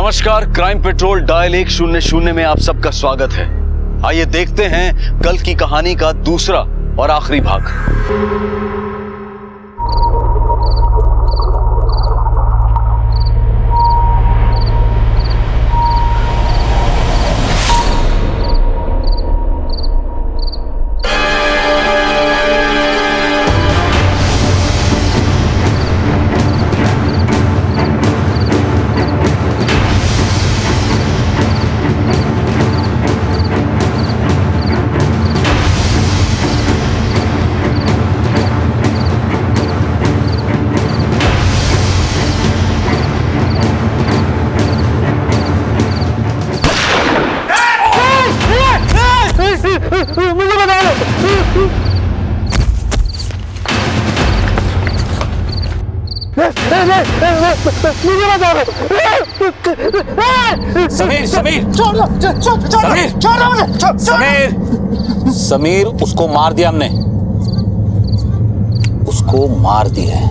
नमस्कार, crime petrol dial 100 में आप सबका स्वागत है। आइए देखते हैं कल की कहानी का दूसरा और आखिरी भाग। समीर समीर समीर उसको मार दिया हमने, उसको मार दिया है।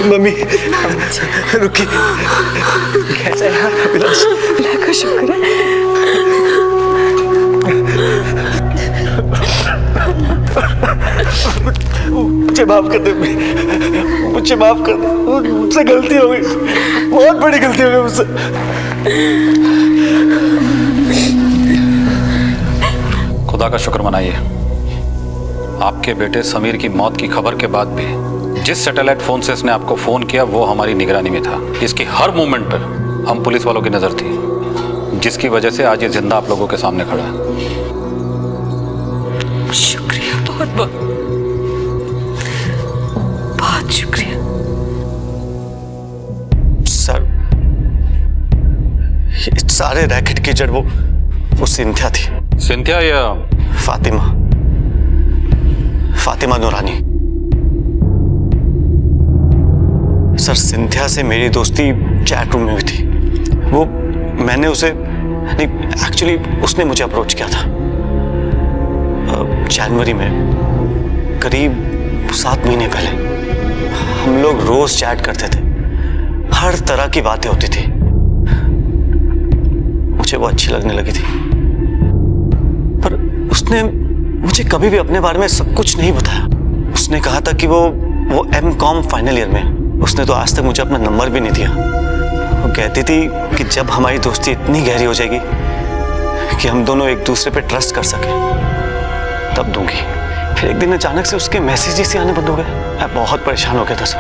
मम्मी रुकी, कैसा है अभिलाष? अल्लाह का शुक्र है। मुझे माफ कर दे, मुझे माफ कर दे, मुझसे गलती हो गई, बहुत बड़ी गलती हो गई मुझसे। खुदा का शुक्र मनाइए, आपके बेटे समीर की मौत की खबर के बाद भी जिस सैटेलाइट फोन से इसने आपको फोन किया वो हमारी निगरानी में था। इसकी हर मूवमेंट पर हम पुलिस वालों की नजर थी, जिसकी वजह से आज ये जिंदा आप लोगों के सामने खड़ा है। शुक्रिया, बहुत बहुत बहुत शुक्रिया। सर, ये सारे रैकेट की जड़ वो सिंथिया थी। सिंथिया या फातिमा नूरानी। सर, सिंथिया से मेरी दोस्ती चैट रूम में भी थी। वो मैंने उसे नहीं, एक्चुअली उसने मुझे अप्रोच किया था जनवरी में, करीब 7 महीने पहले। हम लोग रोज चैट करते थे, हर तरह की बातें होती थी। मुझे वो अच्छी लगने लगी थी, पर उसने मुझे कभी भी अपने बारे में सब कुछ नहीं बताया। उसने कहा था कि वो M.Com फाइनल ईयर में। उसने तो आज तक मुझे अपना नंबर भी नहीं दिया। वो कहती थी कि जब हमारी दोस्ती इतनी गहरी हो जाएगी कि हम दोनों एक दूसरे पे ट्रस्ट कर सके तब दूंगी। फिर एक दिन अचानक से उसके मैसेजेस आने बंद हो गए। मैं बहुत परेशान हो गया था सर,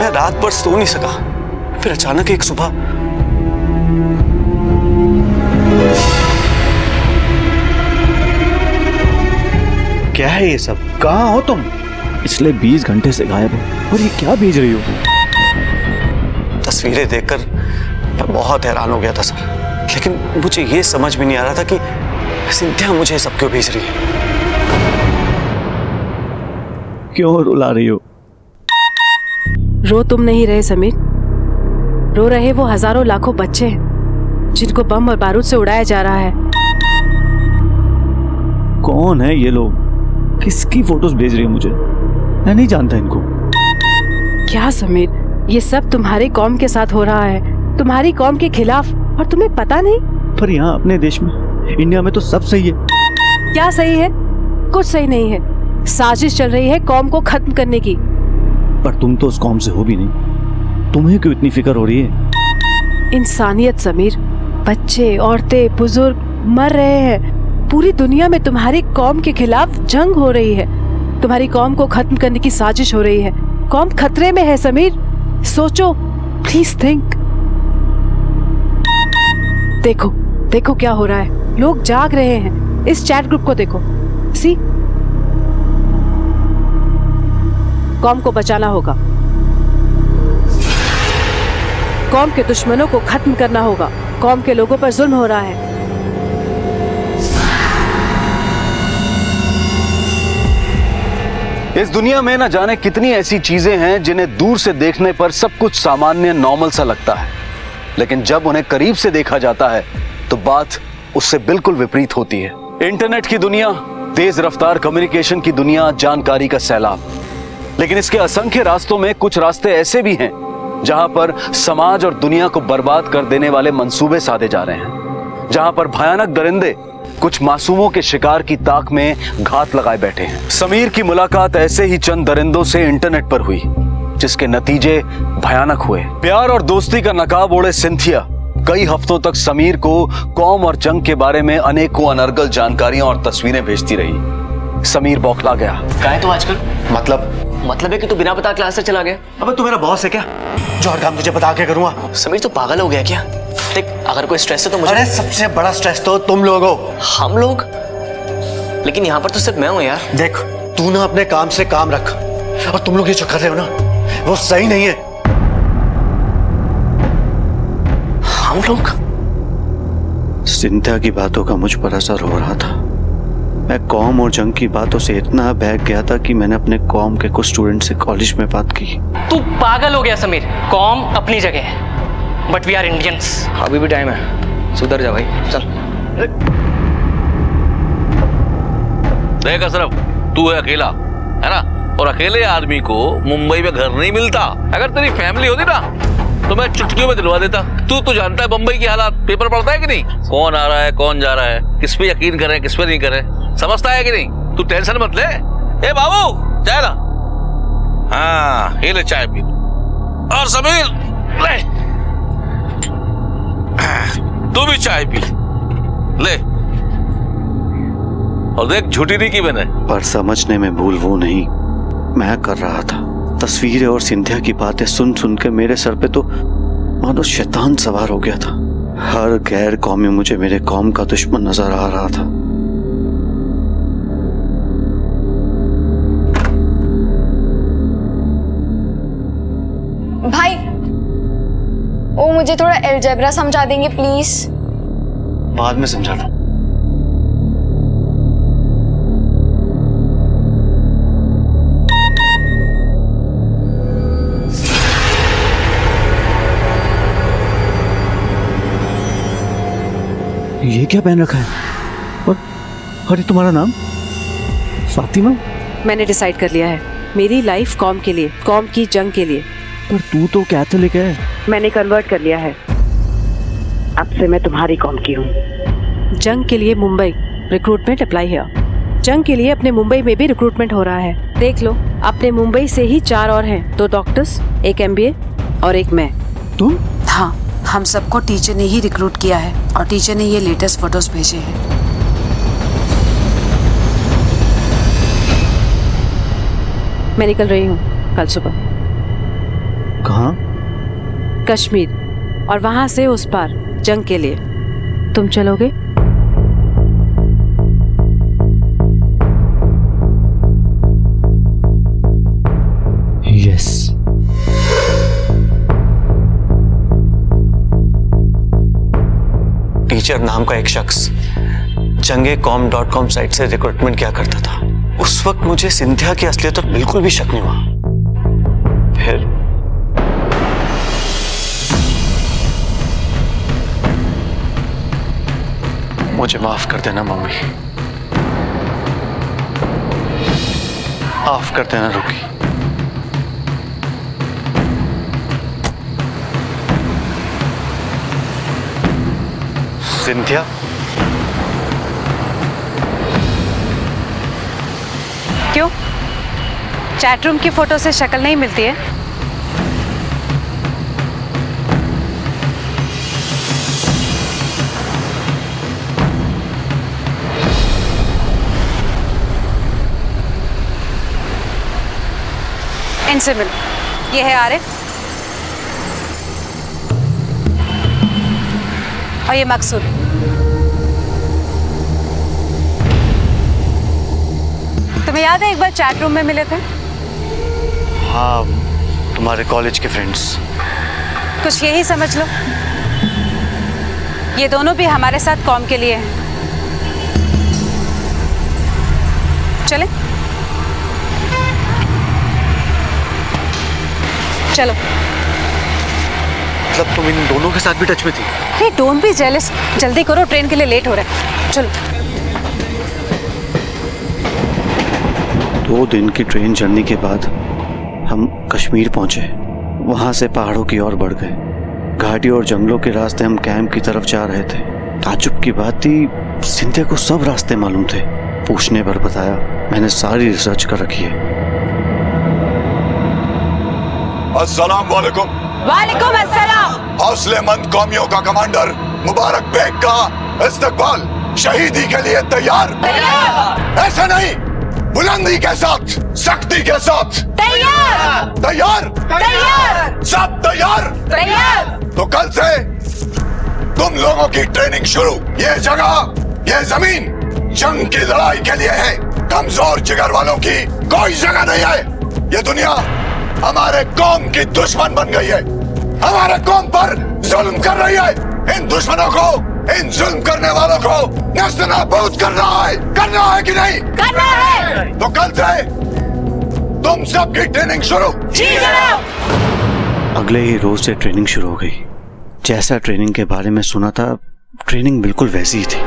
मैं रात भर सो नहीं सका। फिर अचानक एक सुबह क्या है ये सब? कहाँ हो तुम? पिछले 20 घंटे से गायब हो, और ये क्या भेज रही हो? तस्वीरें देखकर मैं बहुत हैरान हो गया था सर, लेकिन मुझे ये समझ में नहीं आ रहा था कि सिंथिया मुझे सब क्यों भेज रही है। क्यों रुला रही हो? रो तुम नहीं रहे समीर, रो रहे वो हजारों लाखों बच्चे हैं जिनको बम और बारूद से उड़ाया जा रहा है। कौन है ये लोग? किसकी फोटोज भेज रही हो मुझे? मैं नहीं जानता इनको। क्या समीर, ये सब तुम्हारी कौम के साथ हो रहा है, तुम्हारी कौम के खिलाफ, और तुम्हें पता नहीं? पर यहाँ अपने देश में, इंडिया में तो सब सही है। क्या सही है? कुछ सही नहीं है। साजिश चल रही है कौम को खत्म करने की। पर तुम तो उस कौम से हो भी नहीं, तुम्हें क्यों इतनी फिक्र हो रही है? इंसानियत समीर, बच्चे, औरतें, बुजुर्ग मर रहे हैं। पूरी दुनिया में तुम्हारी कौम के खिलाफ जंग हो रही है, तुम्हारी कौम को खत्म करने की साजिश हो रही है। कौम खतरे में है समीर, सोचो, प्लीज थिंक। देखो देखो क्या हो रहा है, लोग जाग रहे हैं। इस चैट ग्रुप को देखो, सी। कॉम को बचाना होगा, कॉम के दुश्मनों को खत्म करना होगा। कॉम के लोगों पर जुल्म हो रहा है। इस दुनिया में न जाने कितनी ऐसी चीजें हैं जिन्हें दूर से देखने पर सब कुछ सामान्य नॉर्मल सा लगता है, लेकिन जब उन्हें करीब से देखा जाता है तो बात उससे बिल्कुल विपरीत होती है। इंटरनेट की दुनिया, तेज रफ्तार कम्युनिकेशन की दुनिया, जानकारी का सैलाब। लेकिन इसके असंख्य रास्तों में कुछ रास्ते ऐसे भी हैं जहां पर समाज और दुनिया को बर्बाद कर देने वाले मंसूबे साधे जा रहे हैं, जहां पर भयानक दरिंदे कुछ मासूमों के शिकार की ताक में घात लगाए बैठे हैं। समीर की मुलाकात ऐसे ही चंद दरिंदों से इंटरनेट पर हुई, जिसके नतीजे भयानक हुए। प्यार और दोस्ती का नकाब ओढ़े सिंथिया कई हफ्तों तक समीर को कौम और जंग के बारे में अनेकों अनर्गल जानकारियां और तस्वीरें भेजती रही। समीर बौखला गया। क्या है तू आजकल? मतलब है कि तू बिना बता क्लास से चला गया। अबे तू मेरा बॉस है क्या जो हर काम तुझे बता के करूंगा? समीर तू पागल हो गया क्या? देख, अगर कोई स्ट्रेस है तो मुझे। अरे सबसे बड़ा स्ट्रेस तो तुम लोग हो। हम लोग? लेकिन यहाँ पर तो सिर्फ मैं हूँ यार। देख, तू ना अपने काम से काम रख, और तुम लोग ये जो कर रहे हो ना वो सही नहीं है। हम लोग? सिंथिया की बातों का मुझ पर असर हो रहा था। मैं कॉम और जंग की बातों से इतना बहक गया था कि मैंने अपने कॉम के कुछ स्टूडेंट से कॉलेज में बात की। तू पागल हो गया समीर। कॉम अपनी जगह है, बट वी आर इंडियंस। अभी भी टाइम है, सुधर जा भाई, चल। देख अशरफ, तू है अकेला, है ना? और अकेले आदमी को मुंबई में घर नहीं मिलता। अगर तेरी फैमिली होती ना तो मैं चुटकियों में दिलवा देता। तू तो जानता है बम्बई की हालात, पेपर पढ़ता है कि नहीं? कौन आ रहा है, कौन जा रहा है, किस पे यकीन करें, किस पे नहीं करें, समझता है कि नहीं? तू टेंशन मत ले। ए बाबू, चाय ला। हाँ, ये ले चाय पी। और समीर, ले तू भी चाय पी ले। और देख, झूठी नहीं की मैंने। पर समझने में भूल वो नहीं मैं कर रहा था। तस्वीरें और सिंधिया की बातें सुन सुन के मेरे सर पे तो मानो शैतान सवार हो गया था। हर गैर कौमी मुझे मेरे कौम का दुश्मन नजर आ रहा था। भाई, वो मुझे थोड़ा अलजेब्रा समझा देंगे प्लीज? बाद में समझा दूं। ये क्या पहन रखा है? और अरे तुम्हारा नाम? फातिमा? मैंने डिसाइड कर लिया है, मेरी लाइफ कॉम के लिए, कॉम की जंग के लिए। पर तू तो कैथोलिक है। मैंने कन्वर्ट कर लिया है, अब से मैं तुम्हारी कॉम की हूँ। जंग के लिए मुंबई, रिक्रूटमेंट अप्लाई है। जंग के लिए अपने मुंबई में भी रिक्रूटमेंट हो रहा है। देख लो, अपने मुंबई से ही 4 और हैं, 2 डॉक्टर्स, 1 MBA और 1 मैं। तुम? हाँ, हम सबको टीचर ने ही रिक्रूट किया है और टीचर ने ये लेटेस्ट फोटोज भेजे हैं। मैं निकल रही हूँ कल सुबह। कहाँ? कश्मीर, और वहां से उस पार जंग के लिए। तुम चलोगे? यस। टीचर नाम का एक शख्स jangecom.com साइट से रिक्रूटमेंट किया करता था। उस वक्त मुझे सिंधिया की असलियत पर बिल्कुल भी शक नहीं हुआ। फिर मुझे माफ कर देना मम्मी, माफ कर देना रुकी। सिंथिया, क्यों? चैट रूम की फोटो से शक्ल नहीं मिलती है? इनसे मिलो, ये है आरिफ। और ये मकसूद। तुम्हें याद है एक बार चैट रूम में मिले थे? हाँ, तुम्हारे कॉलेज के फ्रेंड्स। कुछ यही समझ लो, ये दोनों भी हमारे साथ कॉम के लिए हैं। चले चलो। मतलब तुम इन दोनों के साथ भी टच में थी? हे डोंट बी जेलस, जल्दी करो, ट्रेन के लिए लेट हो रहा है। चलो। 2 दिन की ट्रेन जर्नी के बाद हम कश्मीर पहुंचे। वहां से पहाड़ों की ओर बढ़ गए। घाटी और जंगलों के रास्ते हम कैंप की तरफ जा रहे थे। ताज्जुब की बात थी, सिंधिया को सब रास्ते मालूम थे। पूछने पर बताया, मैंने सारी रिसर्च कर रखी है। अस्सलाम वालेकुम। वालेकुम अस्सलाम। हौसलेमंद कौमियों का कमांडर मुबारक बेग का इस्तकबाल। शहीदी के लिए तैयार? ऐसा नहीं, बुलंदी के साथ, सख्ती के साथ। तैयार। तैयार? तैयार। सब तैयार? तैयार। तो कल से तुम लोगों की ट्रेनिंग शुरू। ये जगह, ये जमीन जंग की लड़ाई के लिए है। कमजोर जिगर वालों की कोई जगह नहीं है। ये दुनिया हमारे कौम की दुश्मन बन गई है, हमारे कौम पर जुल्म कर रही है। इन दुश्मनों को, इन जुल्म करने वालों को नेस्तनाबूद करना है कि नहीं? करना है। तो कल से तुम सबकी ट्रेनिंग शुरू। जी जनाब। अगले ही रोज से ट्रेनिंग शुरू हो गई। जैसा ट्रेनिंग के बारे में सुना था, ट्रेनिंग बिल्कुल वैसी ही थी।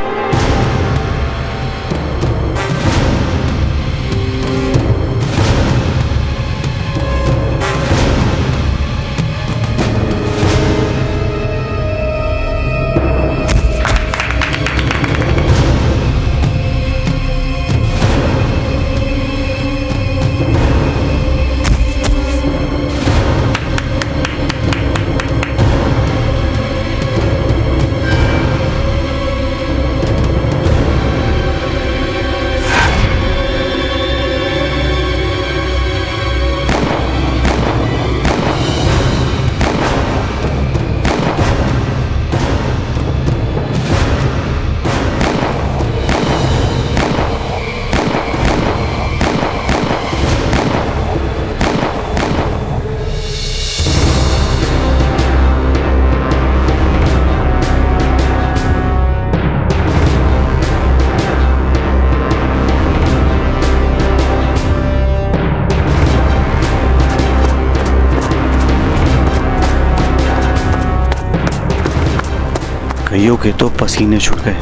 कईयों के तो पसीने छूट गए।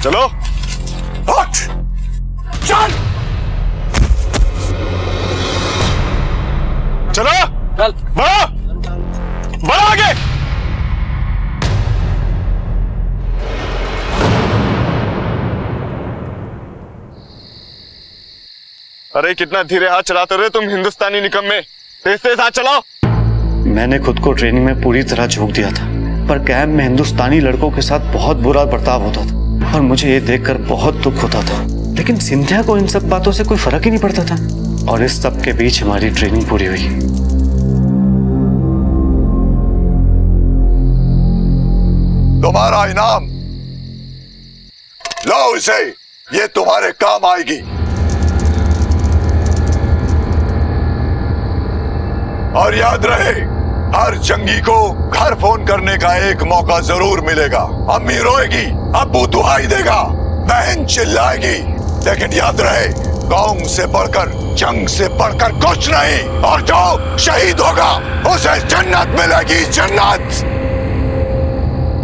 चलो, चल, चलो, चल, बढ़ो आगे। अरे कितना धीरे हाथ चलाते रहे तुम हिंदुस्तानी निकम्मे। तेज तेज हाथ चलाओ। मैंने खुद को ट्रेनिंग में पूरी तरह झोंक दिया था, पर कैंप में हिंदुस्तानी लड़कों के साथ बहुत बुरा बर्ताव होता था और मुझे ये देखकर बहुत दुख होता था। लेकिन सिंधिया को इन सब बातों से कोई फर्क ही नहीं पड़ता था और इस सब के बीच हमारी ट्रेनिंग पूरी हुई। तुम्हारा इनाम लो, इसे, ये तुम्हारे काम आएगी। और याद रहे, हर जंगी को घर फोन करने का एक मौका जरूर मिलेगा। अम्मी रोएगी, अब्बू दुहाई देगा, बहन चिल्लाएगी, लेकिन याद रहे, कौम से बढ़कर, जंग से बढ़कर कुछ नहीं। और जो शहीद होगा उसे जन्नत मिलेगी, जन्नत।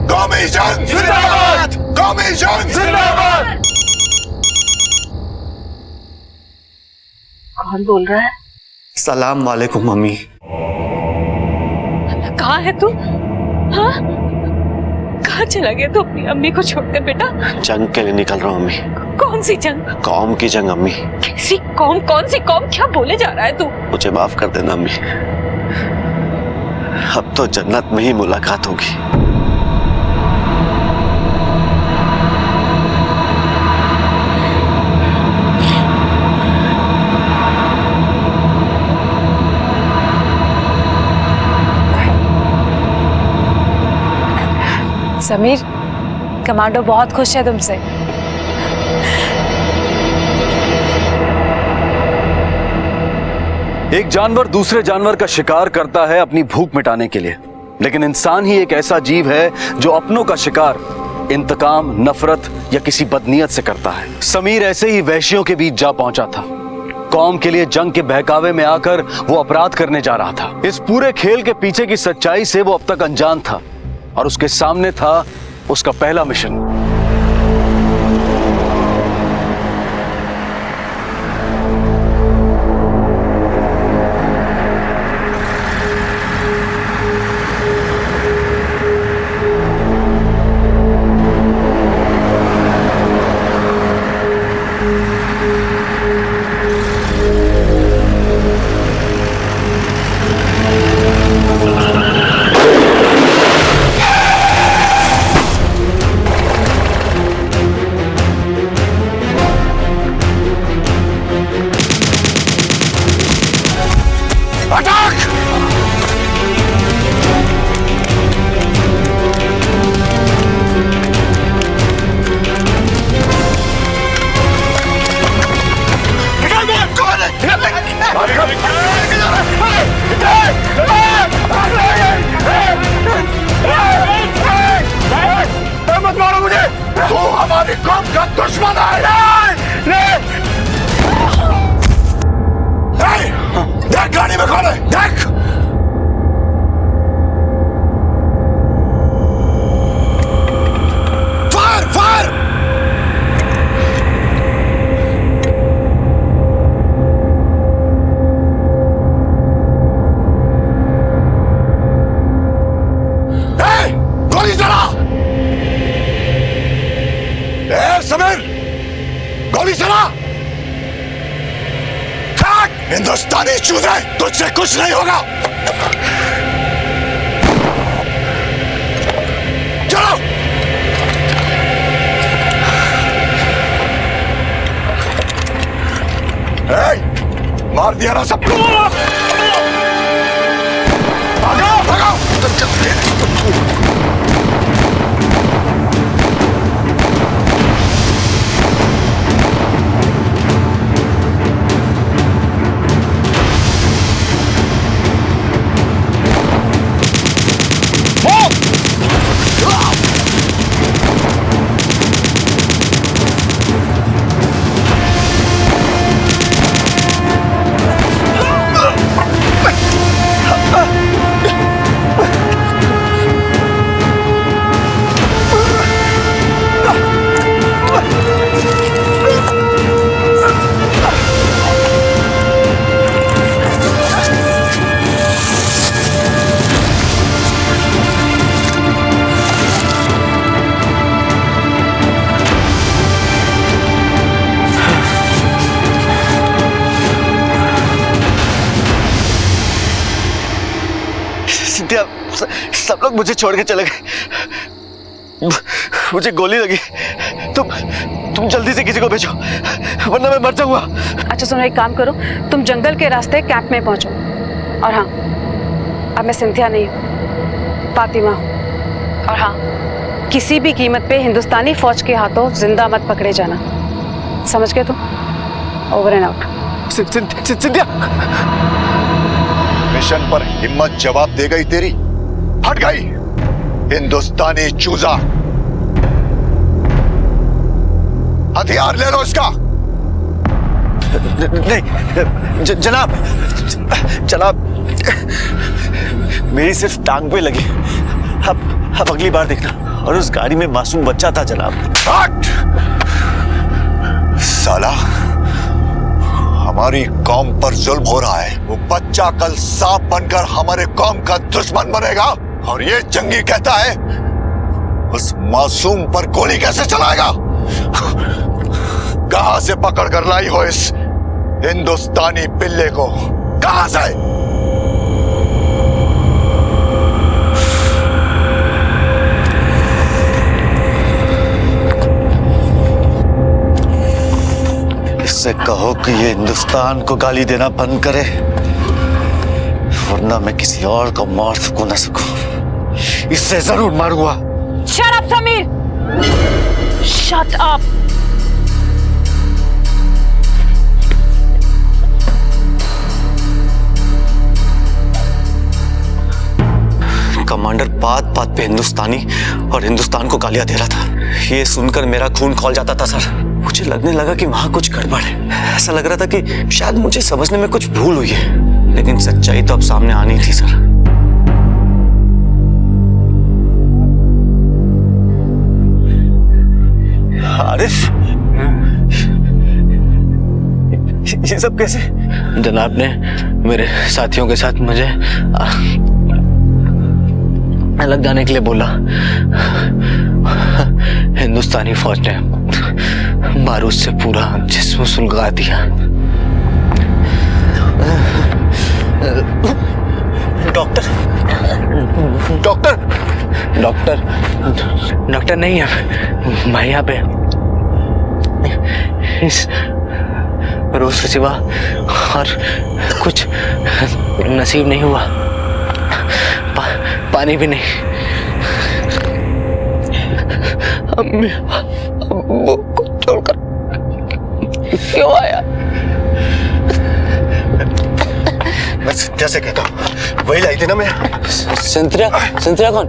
कौमी जंग जिंदाबाद! कौमी जंग जिंदाबाद! कौन बोल रहा है? सलाम वालेकुम मम्मी। कहाँ है तू? हाँ? कहाँ चला गया तू अपनी अम्मी को छोड़कर बेटा? जंग के लिए निकल रहा हूँ अम्मी। कौन सी जंग? कौम की जंग अम्मी। कैसी कौम? कौन सी कौम? क्या बोले जा रहा है तू? मुझे माफ कर देना अम्मी। अब तो जन्नत में ही मुलाकात होगी। समीर, कमांडो बहुत खुश है तुमसे। एक जानवर दूसरे जानवर का शिकार करता है अपनी भूख मिटाने के लिए, लेकिन इंसान ही एक ऐसा जीव है जो अपनों का शिकार इंतकाम, नफरत या किसी बदनीयत से करता है। समीर ऐसे ही वहशियों के बीच जा पहुंचा था। कौम के लिए जंग के बहकावे में आकर वो अपराध करने जा रहा था। इस पूरे खेल के पीछे की सच्चाई से वो अब तक अनजान था और उसके सामने था उसका पहला मिशन। मत मारो मुझे, तू हमारी कौम का दुश्मन है। देख गाड़ी में कौन है, देख। Fire fire. गोली चला। समीर, गोली चला। हिंदुस्तानी चूजे, तुझसे कुछ नहीं होगा। चलो। मार दिया ना सबको। भागो भागो। सिंधिया, सब लोग मुझे छोड़ के चले गए। मुझे गोली लगी। तुम जल्दी से किसी को भेजो, वरना मैं मर जाऊंगा। अच्छा सुनो, एक काम करो, तुम जंगल के रास्ते कैंप में पहुंचो। और हाँ, अब मैं सिंधिया नहीं हूँ, फातिमा हूँ। और हाँ, किसी भी कीमत पे हिंदुस्तानी फौज के हाथों जिंदा मत पकड़े जाना, समझ गए तुम? Over and out. Scindia, mission पर हिम्मत जवाब दे गई तेरी, हट गई हिंदुस्तानी चूजा। हथियार ले लो इसका। नहीं जनाब, मेरी सिर्फ टांग पे लगी। अब अगली बार देखना। और उस गाड़ी में मासूम बच्चा था जनाब। हट! साला, हमारी कौम पर जुल्म हो रहा है। वो बच्चा कल सांप बनकर हमारे कौम का दुश्मन बनेगा, और ये जंगी कहता है उस मासूम पर गोली कैसे चलाएगा? कहां से पकड़ कर लाई हो इस हिंदुस्तानी पिल्ले को? कहां से? से कहो कि ये हिंदुस्तान को गाली देना बंद करे, वरना मैं किसी और को मार सकूं ना सकूं, इससे जरूर मारूंगा। Shut up Sameer, shut up. Commander बात बात पे हिंदुस्तानी और हिंदुस्तान को गालियां दे रहा था। ये सुनकर मेरा खून खौल जाता था सर। मुझे लगने लगा कि वहां कुछ गड़बड़ है। ऐसा लग रहा था कि शायद मुझे समझने में कुछ भूल हुई है, लेकिन सच्चाई तो अब सामने आनी थी सर। आरिफ, ये सब कैसे? जनाब ने मेरे साथियों के साथ मुझे अलग जाने के लिए बोला। हिंदुस्तानी फौज ने बारूद से पूरा जिस्म सुलगा दिया। डॉक्टर डॉक्टर डॉक्टर डॉक्टर नहीं है मैं यहाँ पे। इस रोज के सिवा और कुछ नसीब नहीं हुआ। पानी भी नहीं। अम्मी वो छोड़कर क्यों आया? मैं सिंथिया से कहता हूँ, वही लाई थी ना मैं। संतरा संतरा कौन?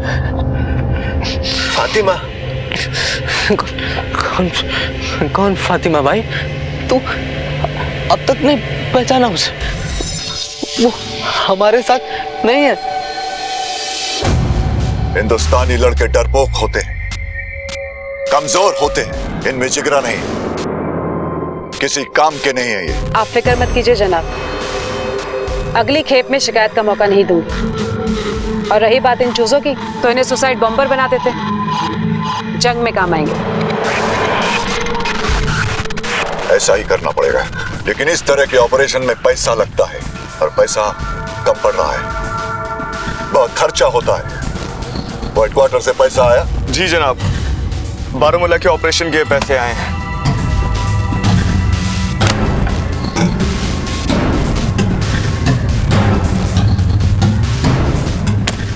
फातिमा। कौन कौन फातिमा भाई? तू अब तक नहीं पहचाना उसे? वो हमारे साथ नहीं है। हिंदुस्तानी लड़के डरपोक होते हैं, कमजोर होते हैं, इनमें जिगरा नहीं, किसी काम के नहीं है ये। आप फिक्र मत कीजिए जनाब, अगली खेप में शिकायत का मौका नहीं दूंगी। और रही बात इन चूजों की, तो इन्हें सुसाइड बॉम्बर बना देते, जंग में काम आएंगे। ऐसा ही करना पड़ेगा, लेकिन इस तरह के ऑपरेशन में पैसा लगता है और पैसा कम पड़ रहा है, बहुत खर्चा होता है। हेडक्वार्टर से पैसा आया? जी जनाब, बारामूला के ऑपरेशन के पैसे आए हैं।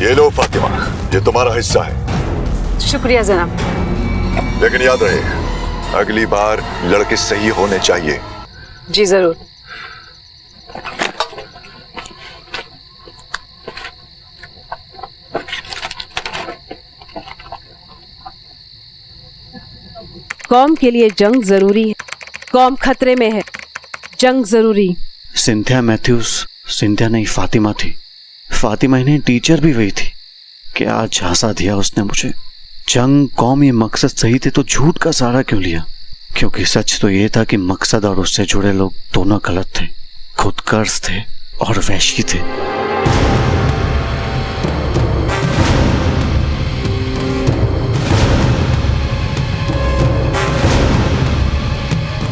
ये लो फातिमा, ये तुम्हारा हिस्सा है। शुक्रिया जनाब। लेकिन याद रहे, अगली बार लड़के सही होने चाहिए। जी जरूर। कौम के लिए जंग जरूरी है। कौम खतरे में है, जंग जरूरी। सिंथिया मैथ्यूज सिंथिया नहीं फातिमा थी। फातिमा इन्हें टीचर भी वही थी। क्या झांसा दिया उसने मुझे। जंग कौम ये मकसद सही थे तो झूठ का सहारा क्यों लिया? क्योंकि सच तो ये था कि मकसद और उससे जुड़े लोग दोनों गलत थे, खुदगर्ज थे और वैशी थे।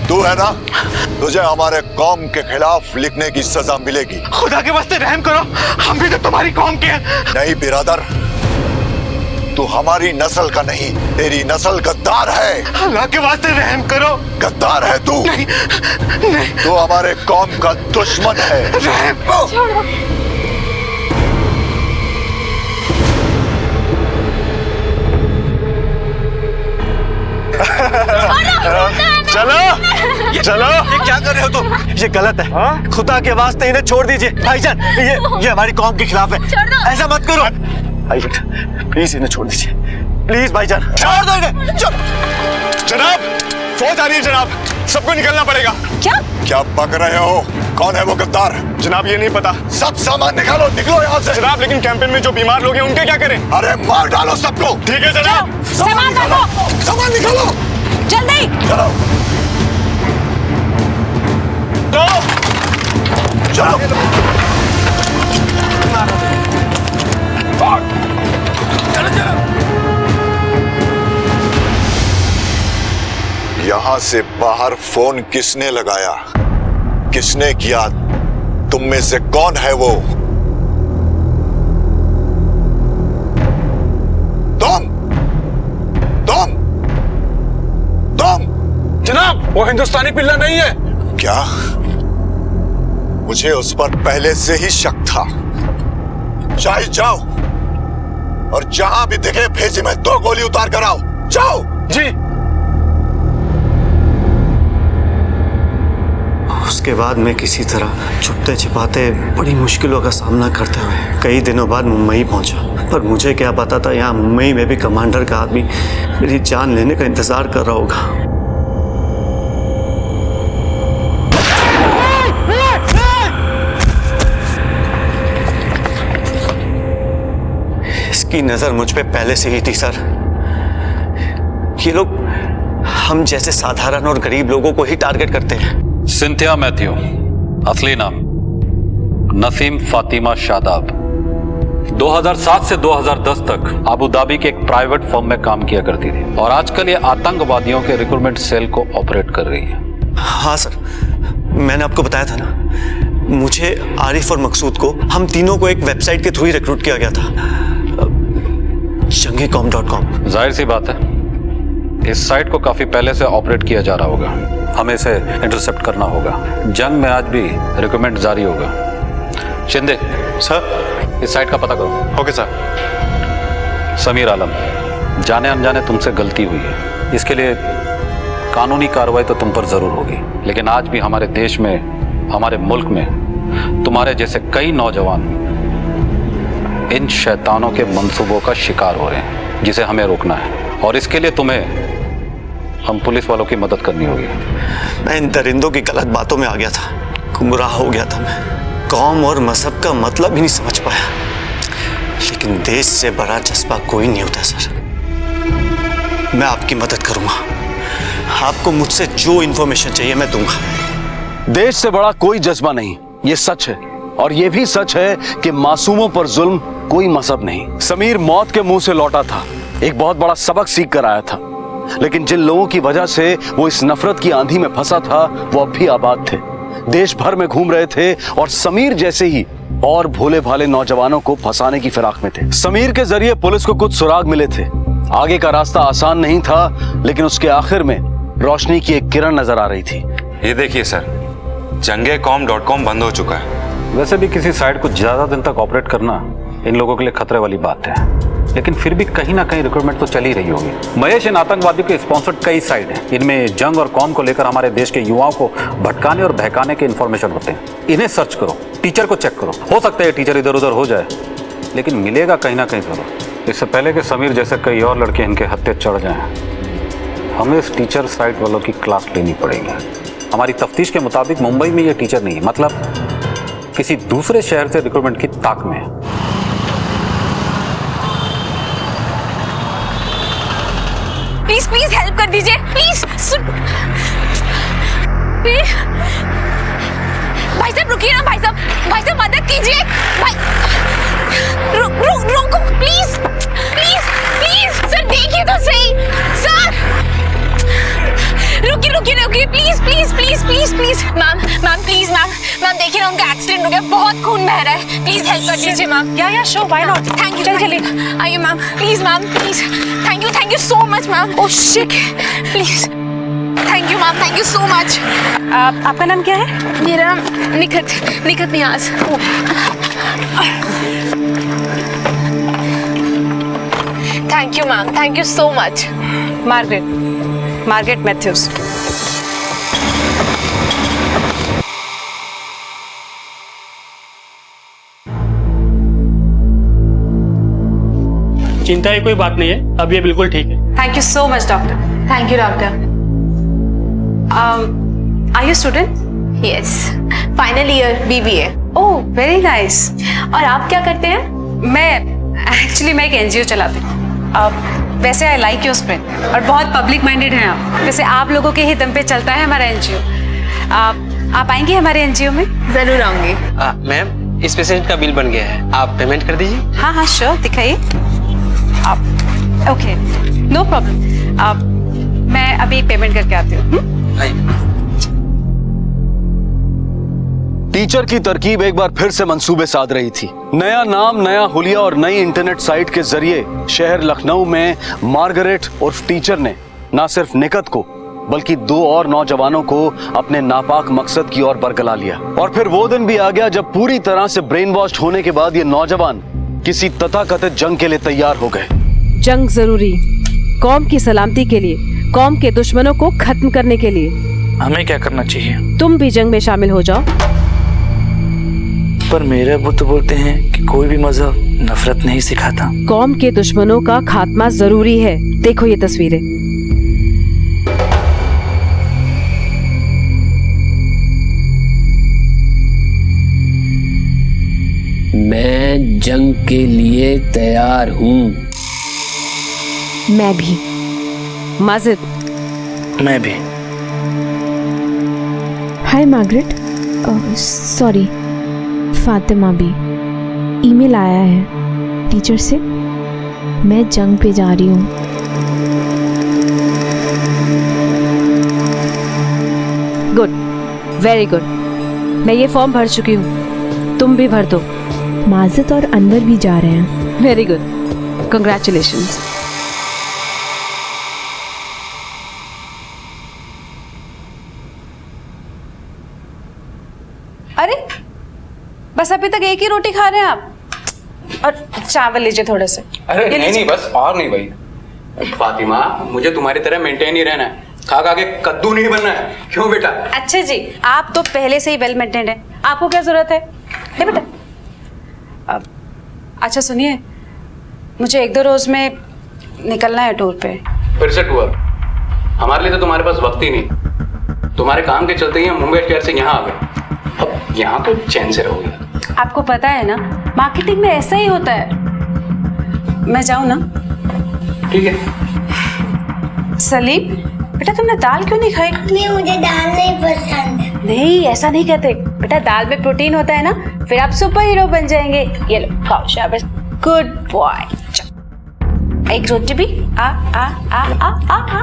तू है ना, तुझे हमारे कौम के खिलाफ लिखने की सजा मिलेगी। खुदा के वास्ते रहम करो, हम भी तो तुम्हारी कौम के हैं। नहीं बिरादर, तू हमारी नस्ल का नहीं, तेरी नस्ल गद्दार है। अल्लाह के वास्ते रहम करो। गद्दार है तू। नहीं, नहीं। तू हमारे कौम का दुश्मन है। चलो चलो। ये क्या कर रहे हो तुम? ये गलत है। खुदा के वास्ते इन्हें छोड़ दीजिए भाईजान। ये हमारी कौम के खिलाफ है, ऐसा मत करो भाईजान। प्लीज इन्हें छोड़ दीजिए, प्लीज भाईजान, छोड़ दो इन्हें। जनाब, फौज आ रही है जनाब, सबको निकलना पड़ेगा। क्या बक रहे हो? कौन है वो गद्दार? जनाब ये नहीं पता। सब सामान निकालो, निकलो यहाँ से। जनाब लेकिन कैंपेन में जो बीमार लोग हैं उनके क्या करें? अरे मार डालो सबको। ठीक है जनाब। सामान निकालो, सामान निकालो जल्दी। चलो चलो। यहाँ से बाहर फोन किसने लगाया? किसने किया? तुम में से कौन है वो? तुम तुम तुम जनाब वो हिंदुस्तानी पिल्ला नहीं है। क्या? मुझे उस पर पहले से ही शक था। चाहे जाओ और जहां भी दिखे भेजी में 2 गोली उतार कर आओ। जाओ। जी। उसके बाद मैं किसी तरह छुपते छिपाते बड़ी मुश्किलों का सामना करते हुए कई दिनों बाद मुंबई पहुंचा। पर मुझे क्या पता था यहाँ मुंबई में भी कमांडर का आदमी मेरी जान लेने का इंतजार कर रहा होगा। इसकी नजर मुझ पे पहले से ही थी सर। ये लोग हम जैसे साधारण और गरीब लोगों को ही टारगेट करते हैं। सिंथिया मैथ्यू, असली नाम नसीम फातिमा शादाब। 2007 से 2010 तक अबू धाबी के एक प्राइवेट फर्म में काम किया करती थी और आजकल ये आतंकवादियों के रिक्रूटमेंट सेल को ऑपरेट कर रही है। हाँ सर, मैंने आपको बताया था ना, मुझे आरिफ और मकसूद को हम तीनों को एक वेबसाइट के थ्रू ही रिक्रूट किया गया था, jangecom.com। जाहिर सी बात है, इस साइट को काफी पहले से ऑपरेट किया जा रहा होगा। हमें इसे इंटरसेप्ट करना होगा। जंग में आज भी रिक्रूटमेंट जारी होगा। शिंदे सर, इस साइट का पता करो। Okay sir. समीर आलम, जाने अनजाने तुमसे गलती हुई है, इसके लिए कानूनी कार्रवाई तो तुम पर जरूर होगी। लेकिन आज भी हमारे देश में, हमारे मुल्क में तुम्हारे जैसे कई नौजवान इन शैतानों के मंसूबों का शिकार हो रहे हैं, जिसे हमें रोकना है। और इसके लिए तुम्हें हम पुलिस वालों की मदद करनी होगी। मैं इन दरिंदों की गलत बातों में आ गया था, गुमराह हो गया था मैं। कौम और मजहब का मतलब ही नहीं समझ पाया। लेकिन देश से बड़ा जज्बा कोई नहीं होता सर। मैं आपकी मदद करूंगा। आपको मुझसे जो इंफॉर्मेशन चाहिए मैं दूंगा। देश से बड़ा कोई जज्बा नहीं, ये सच है। और ये भी सच है कि मासूमों पर जुल्म कोई मजहब नहीं। समीर मौत के मुंह से लौटा था, एक बहुत बड़ा सबक सीख कर आया था। लेकिन जिन लोगों की वजह से वो इस नफरत की आंधी में फंसा था, वो अब भी आबाद थे, देश भर में घूम रहे थे और समीर जैसे ही और भोले भाले नौजवानों को फंसाने की फिराक में थे। समीर के जरिए पुलिस को कुछ सुराग मिले थे। आगे का रास्ता आसान नहीं था, लेकिन उसके आखिर में रोशनी की एक किरण नजर आ रही थी। ये देखिए सर, jangecom.com बंद हो चुका है। वैसे भी किसी साइट को ज्यादा दिन तक ऑपरेट करना इन लोगों के लिए खतरे वाली बात है, लेकिन फिर भी कहीं ना कहीं रिक्रूटमेंट तो चल ही रही होगी। महेश, इन आतंकवादियों के स्पॉन्सर्ड कई साइट हैं। इनमें जंग और कौम को लेकर हमारे देश के युवाओं को भटकाने और बहकाने के इन्फॉर्मेशन होते हैं। इन्हें सर्च करो, टीचर को चेक करो। हो सकता है टीचर इधर उधर हो जाए, लेकिन मिलेगा कहीं ना कहीं जरूर। इससे पहले कि समीर जैसे कई और लड़के इनके हत्थे चढ़ जाएं, हमें इस टीचर साइट वालों की क्लास लेनी पड़ेगी। हमारी तफ्तीश के मुताबिक मुंबई में ये टीचर नहीं है, मतलब किसी दूसरे शहर से रिक्रूटमेंट की ताक में है। प्लीज प्लीज हेल्प कर दीजिए, प्लीज। भाई साहब रुकिए ना, भाई साहब मदद कीजिए। भाई रोको प्लीज प्लीज प्लीज। सर देखिए तो सही सर। रुकिए please please please please please. Ma'am please ma'am देखिए ना, उनका एक्सीडेंट हो गया, बहुत खून बह रहा है। प्लीज हेल्प कर दीजिए ma'am. Yeah sure, why not. Thank you, चलिए आइए ma'am, please thank you so much ma'am. Oh shit, please thank you so much. आपका नाम क्या है? मेरा नाम Nikhat Niyaz. Thank you ma'am, thank you so much. Margaret Matthews. चिंता की कोई बात नहीं है, अब ये बिल्कुल ठीक है। Thank you so much doctor. Thank you doctor. Are you student? Yes, final year BBA। Oh very nice. और आप क्या करते हैं? मैं एक NGO चलाती हूँ। वैसे आई लाइक योर स्पिरिट और बहुत पब्लिक माइंडेड हैं आप। वैसे आप लोगों के ही दम पे चलता है हमारा NGO। आप आएंगे हमारे NGO में? जरूर आऊंगी। मैम, इस पेशेंट का बिल बन गया है, आप पेमेंट कर दीजिए। हाँ श्योर, दिखाइए आप। Okay no problem. मैं अभी पेमेंट करके आती हूँ। टीचर की तरकीब एक बार फिर से मंसूबे साध रही थी। नया नाम, नया हुलिया और नई इंटरनेट साइट के जरिए शहर लखनऊ में मार्गरेट उर्फ टीचर ने न सिर्फ निकत को बल्कि 2 और नौजवानों को अपने नापाक मकसद की ओर बरगला लिया। और फिर वो दिन भी आ गया जब पूरी तरह से ब्रेन वॉश होने के बाद ये नौजवान किसी तथाकथित जंग के लिए तैयार हो गए। जंग जरूरी, कौम की सलामती के लिए, कौम के दुश्मनों को खत्म करने के लिए। हमें क्या करना चाहिए? तुम भी जंग में शामिल हो जाओ। पर मेरे अब्बू तो बोलते हैं कि कोई भी मजहब नफरत नहीं सिखाता। कौम के दुश्मनों का खात्मा जरूरी है। देखो ये तस्वीरें। मैं जंग के लिए तैयार हूँ। मैं भी। माजिद? मैं भी। हाय मार्गरेट, सॉरी, फातिमा भी। ईमेल आया है टीचर से, मैं जंग पे जा रही हूँ। Good, very good. मैं ये फॉर्म भर चुकी हूँ, तुम भी भर दो। माजिद और अनवर भी जा रहे हैं। Very good, congratulations. अरे बस अभी तक एक ही रोटी खा रहे हैं आप? और चावल लीजिए थोड़े से। अरे नहीं बस और नहीं भाई। फातिमा, मुझे तुम्हारी तरह मेंटेन ही रहना है, खा खा के कद्दू नहीं बनना है। क्यों बेटा? अच्छा जी, आप तो पहले से ही वेल मेंटेन्ड है, आपको क्या जरूरत है? ले बेटा। अब अच्छा सुनिए, मुझे 1-2 रोज में निकलना है टूर पे। फिर से टूर? हमारे लिए तो तुम्हारे पास वक्त ही नहीं। तुम्हारे काम के चलते ही हम मुंबई शहर से यहाँ आ गए। अब यहाँ तो चैन से रहोगे। आपको पता है ना, मार्केटिंग में ऐसा ही होता है। मैं जाऊँ ना? ठीक है। सलीम बेटा, तुमने दाल क्यों नहीं खाई? नहीं, मुझे दाल नहीं पसंद। नहीं, ऐसा नहीं कहते बेटा, दाल में प्रोटीन होता है ना, फिर आप सुपर हीरो बन जाएंगे। ये लो खाओ, शाबाश, गुड बॉय। एक रोटी भी। आ आ आ आ आ आ,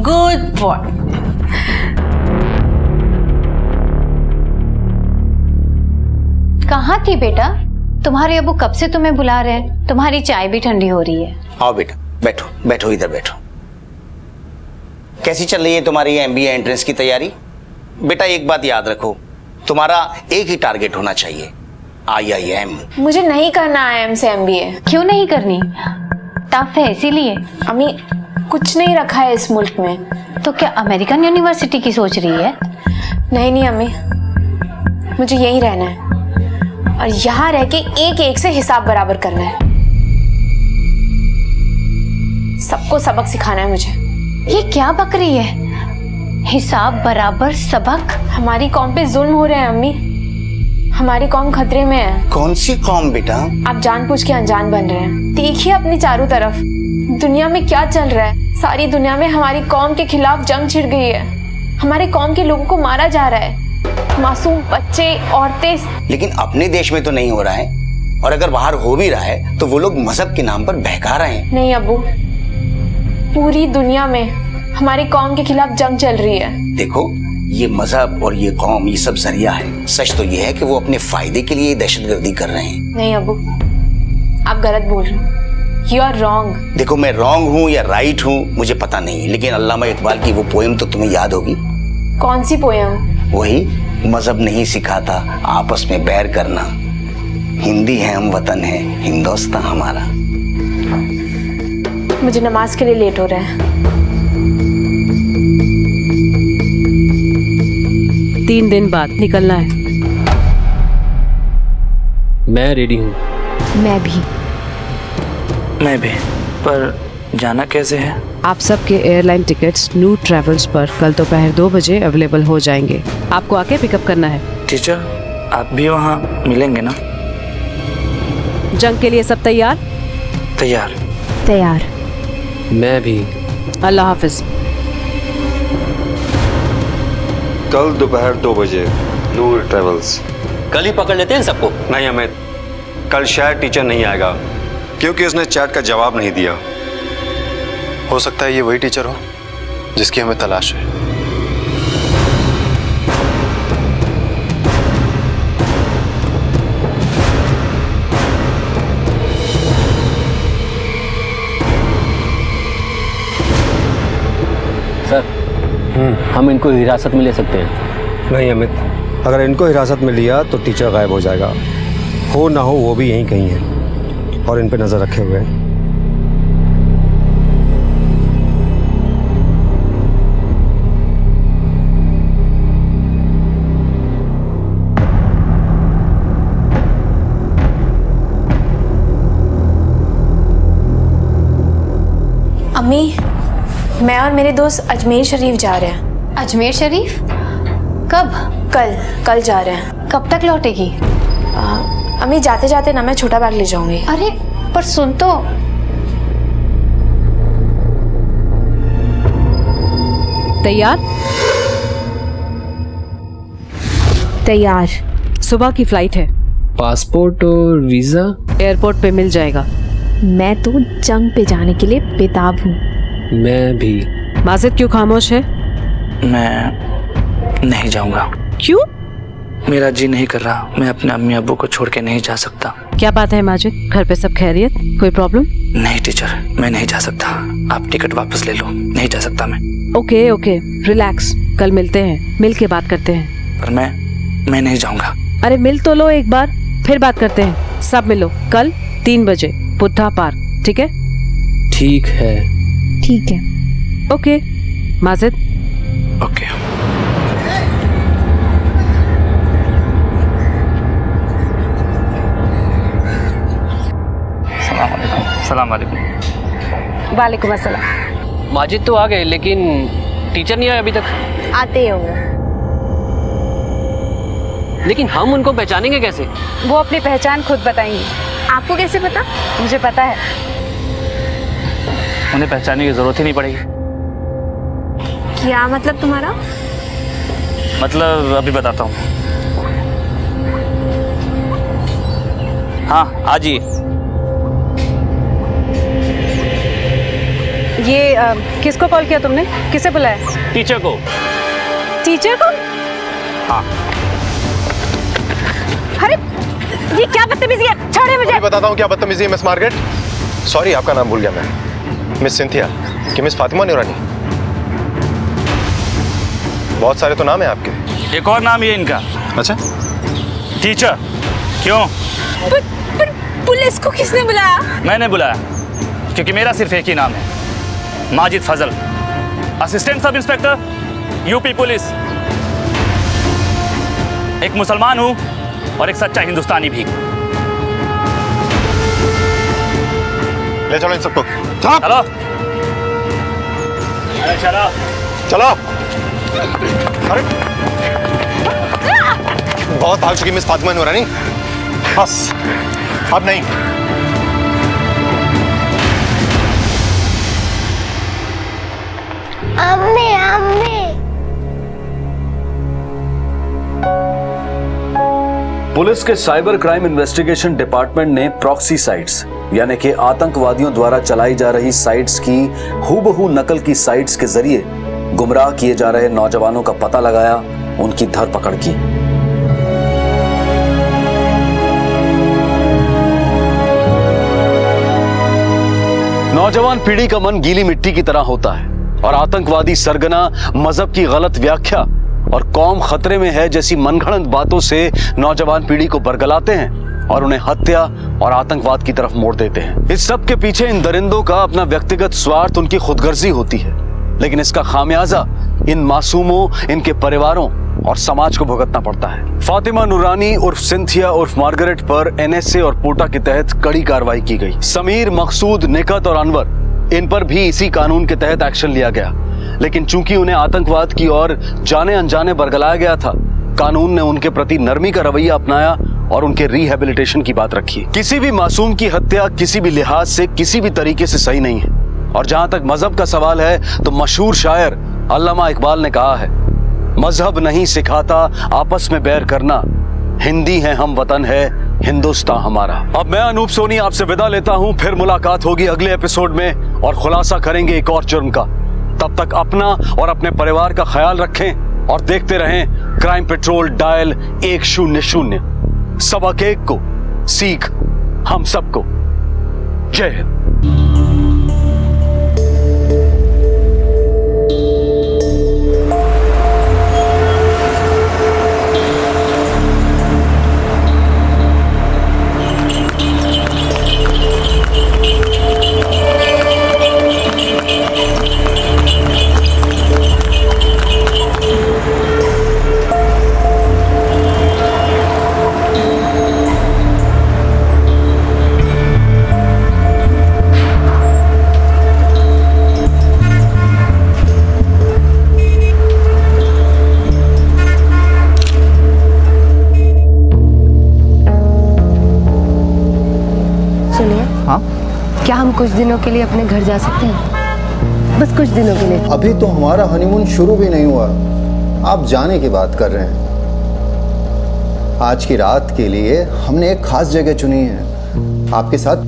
गुड बॉय। कहाँ थी बेटा? तुम्हारे अब्बू कब से तुम्हें बुला रहे हैं, तुम्हारी चाय भी ठंडी हो रही है। आओ बेटा, बैठो बैठो, इधर बैठो। कैसी चल रही है तुम्हारी MBA एंट्रेंस की तैयारी? बेटा एक बात याद रखो, तुम्हारा एक ही टारगेट होना चाहिए, IIM। मुझे नहीं करना IIM से MBA। क्यों नहीं करनी? टफ है इसीलिए। अम्मी, कुछ नहीं रखा है इस मुल्क में। तो क्या अमेरिकन यूनिवर्सिटी की सोच रही है? नहीं अम्मी, मुझे यहीं रहना है और यहाँ रह के एक से हिसाब बराबर करना है। सबको सबक सिखाना है मुझे। ये क्या बक रही है? हिसाब बराबर सबक? हमारी कौम पे जुल्म हो रहे हैं अम्मी, हमारी कौम खतरे में है। कौन सी कौम बेटा? आप जानबूझ के अनजान बन रहे हैं। देखिए अपनी चारों तरफ दुनिया में क्या चल रहा है। सारी दुनिया में हमारी कौम के खिलाफ जंग छिड़ गई है। हमारे कौम के लोगों को मारा जा रहा है, मासूम बच्चे, औरतें। लेकिन अपने देश में तो नहीं हो रहा है, और अगर बाहर हो भी रहा है तो वो लोग मजहब के नाम पर बहका रहे हैं। नहीं अब्बू, पूरी दुनिया में हमारी कौम के खिलाफ जंग चल रही है। देखो, ये मजहब और ये कौम, ये सब जरिया है। सच तो ये है कि वो अपने फायदे के लिए दहशतगर्दी कर रहे हैं। नहीं अब्बू, आप गलत बोल रहे हो। You are wrong। देखो, मैं रॉन्ग हूँ या राइट हूँ मुझे पता नहीं, लेकिन अल्लामा इकबाल की वो पोएम तो तुम्हें याद होगी। कौन सी पोएम? वही, मजहब नहीं सिखाता आपस में बैर करना, हिंदी है हम वतन है हिंदुस्तान हमारा। मुझे नमाज के लिए लेट हो रहा है। 3 दिन बाद निकलना है। मैं रेडी हूँ। मैं भी। मैं भी। पर जाना कैसे है? आप सबके एयरलाइन टिकट्स नू ट्रेवल्स पर कल दोपहर 2 बजे अवेलेबल हो जाएंगे। आपको आके पिकअप करना है। टीचर, आप भी वहाँ मिलेंगे ना? जंग के लिए सब तैयार? तैयार। तैयार। मैं भी। अल्लाह हाफिज। कल दोपहर 2 बजे नूर ट्रेवल्स। कल ही पकड़ लेते हैं सबको। नहीं अमित, कल शायद टीचर नहीं आएगा क्योंकि उसने चैट का जवाब नहीं दिया। हो सकता है ये वही टीचर हो जिसकी हमें तलाश है। सर, हम इनको हिरासत में ले सकते हैं। नहीं अमित, अगर इनको हिरासत में लिया तो टीचर गायब हो जाएगा। हो ना हो वो भी यहीं कहीं है और इन पे नजर रखे हुए हैं। अम्मी, मैं और मेरे दोस्त अजमेर शरीफ जा रहे हैं। अजमेर शरीफ? कब? कल जा रहे हैं। कब तक लौटेगी? अम्मी, जाते जाते ना मैं छोटा बैग ले जाऊंगी। अरे पर सुन तो। तैयार? तैयार। सुबह की फ्लाइट है। पासपोर्ट और वीजा एयरपोर्ट पे मिल जाएगा। मैं तो जंग पे जाने के लिए बेताब हूँ। मैं भी। माजिद क्यों खामोश है? मैं नहीं जाऊंगा। क्यों? मेरा जी नहीं कर रहा। मैं अपने अम्मी अब्बू को छोड़ के नहीं जा सकता। क्या बात है माजिद, घर पे सब खैरियत? कोई प्रॉब्लम? नहीं टीचर, मैं नहीं जा सकता। आप टिकट वापस ले लो। नहीं जा सकता मैं। Okay okay, relax. कल मिलते हैं, मिल के बात करते हैं। पर मैं नहीं जाऊंगा। अरे मिल तो लो एक बार, फिर बात करते हैं। सब मिलो कल 3 बजे बुद्धा पार्क, ठीक है? ठीक है। ठीक है। ओके माजिद। ओके। सलाम वालेकुम। वालेकुम अस्सलाम। माजिद तो आ गए लेकिन टीचर नहीं आए अभी तक। आते ही होंगे। लेकिन हम उनको पहचानेंगे कैसे? वो अपनी पहचान खुद बताएंगे। आपको कैसे पता? मुझे पता है। उन्हें पहचानने की जरूरत ही नहीं पड़ेगी। क्या मतलब तुम्हारा? मतलब अभी बताता हूँ। हाँ आ जाइए। ये किसको कॉल किया तुमने? किसे बुलाया? टीचर को। टीचर को? हाँ। अरे ये क्या बदतमीजी है? छोड़िए मुझे। बताता हूँ क्या बदतमीजी है मिस मार्गरेट। सॉरी, आपका नाम भूल गया मैं। मिस सिंथिया कि मिस फातिमा नूरानी? बहुत सारे तो नाम है आपके। एक और नाम ये इनका। अच्छा, टीचर। क्यों? पर पुलिस को किसने बुलाया? मैंने बुलाया क्योंकि मेरा सिर्फ एक ही नाम है, Majid Fazal, assistant sub inspector UP police. एक मुसलमान हूं और एक सच्चा हिंदुस्तानी भी। ले चलो इन सबको। चलो। अरे चलो चलो। अरे बहुत भाग चुकी मिस फातिमा नूरानी, बस अब नहीं। अम्मी अम्मी। पुलिस के साइबर क्राइम इन्वेस्टिगेशन डिपार्टमेंट ने प्रॉक्सी साइट्स यानी कि आतंकवादियों द्वारा चलाई जा रही साइट्स की हूबहू नकल की साइट्स के जरिए गुमराह किए जा रहे नौजवानों का पता लगाया, उनकी धरपकड़ की। नौजवान पीढ़ी का मन गीली मिट्टी की तरह होता है और आतंकवादी सरगना मजहब की गलत व्याख्या और कौम खतरे में है जैसी मनगढ़ंत बातों से नौजवान पीढ़ी को बरगलाते हैं और उन्हें हत्या और आतंकवाद की तरफ मोड़ देते हैं। इस सब के पीछे इन दरिंदों का अपना व्यक्तिगत स्वार्थ, उनकी खुदगर्जी होती है, लेकिन इसका खामियाजा इन मासूमों, इनके परिवारों और समाज को भुगतना पड़ता है। फातिमा नूरानी उर्फ सिंथिया उर्फ मार्गरेट पर एनएसए और पोटा के तहत कड़ी कार्रवाई की गई। समीर, मकसूद, निकत और अनवर, इन पर भी इसी कानून के तहत एक्शन लिया गया, लेकिन चूंकि उन्हें आतंकवाद की ओर जाने अनजाने बरगलाया गया था, कानून ने उनके प्रति नरमी का रवैया अपनाया और उनके रिहेबिलिटेशन की बात रखी। किसी भी मासूम की हत्या किसी भी लिहाज से किसी भी तरीके से सही नहीं है। और जहां तक मजहब का सवाल है तो मशहूर शायर अल्लामा इकबाल ने कहा है, मजहब नहीं सिखाता आपस में बैर करना, हिंदी है हम, वतन है हिंदुस्तान हमारा। अब मैं अनूप सोनी आपसे विदा लेता हूं, फिर मुलाकात होगी अगले एपिसोड में और खुलासा करेंगे एक और जुर्म का। तब तक अपना और अपने परिवार का ख्याल रखें और देखते रहें क्राइम पेट्रोल डायल 100। सबक एक को सीख हम सबको। जय हिंद। हाँ, क्या हम कुछ दिनों के लिए अपने घर जा सकते हैं? बस कुछ दिनों के लिए। अभी तो हमारा हनीमून शुरू भी नहीं हुआ, आप जाने की बात कर रहे हैं। आज की रात के लिए हमने एक खास जगह चुनी है, आपके साथ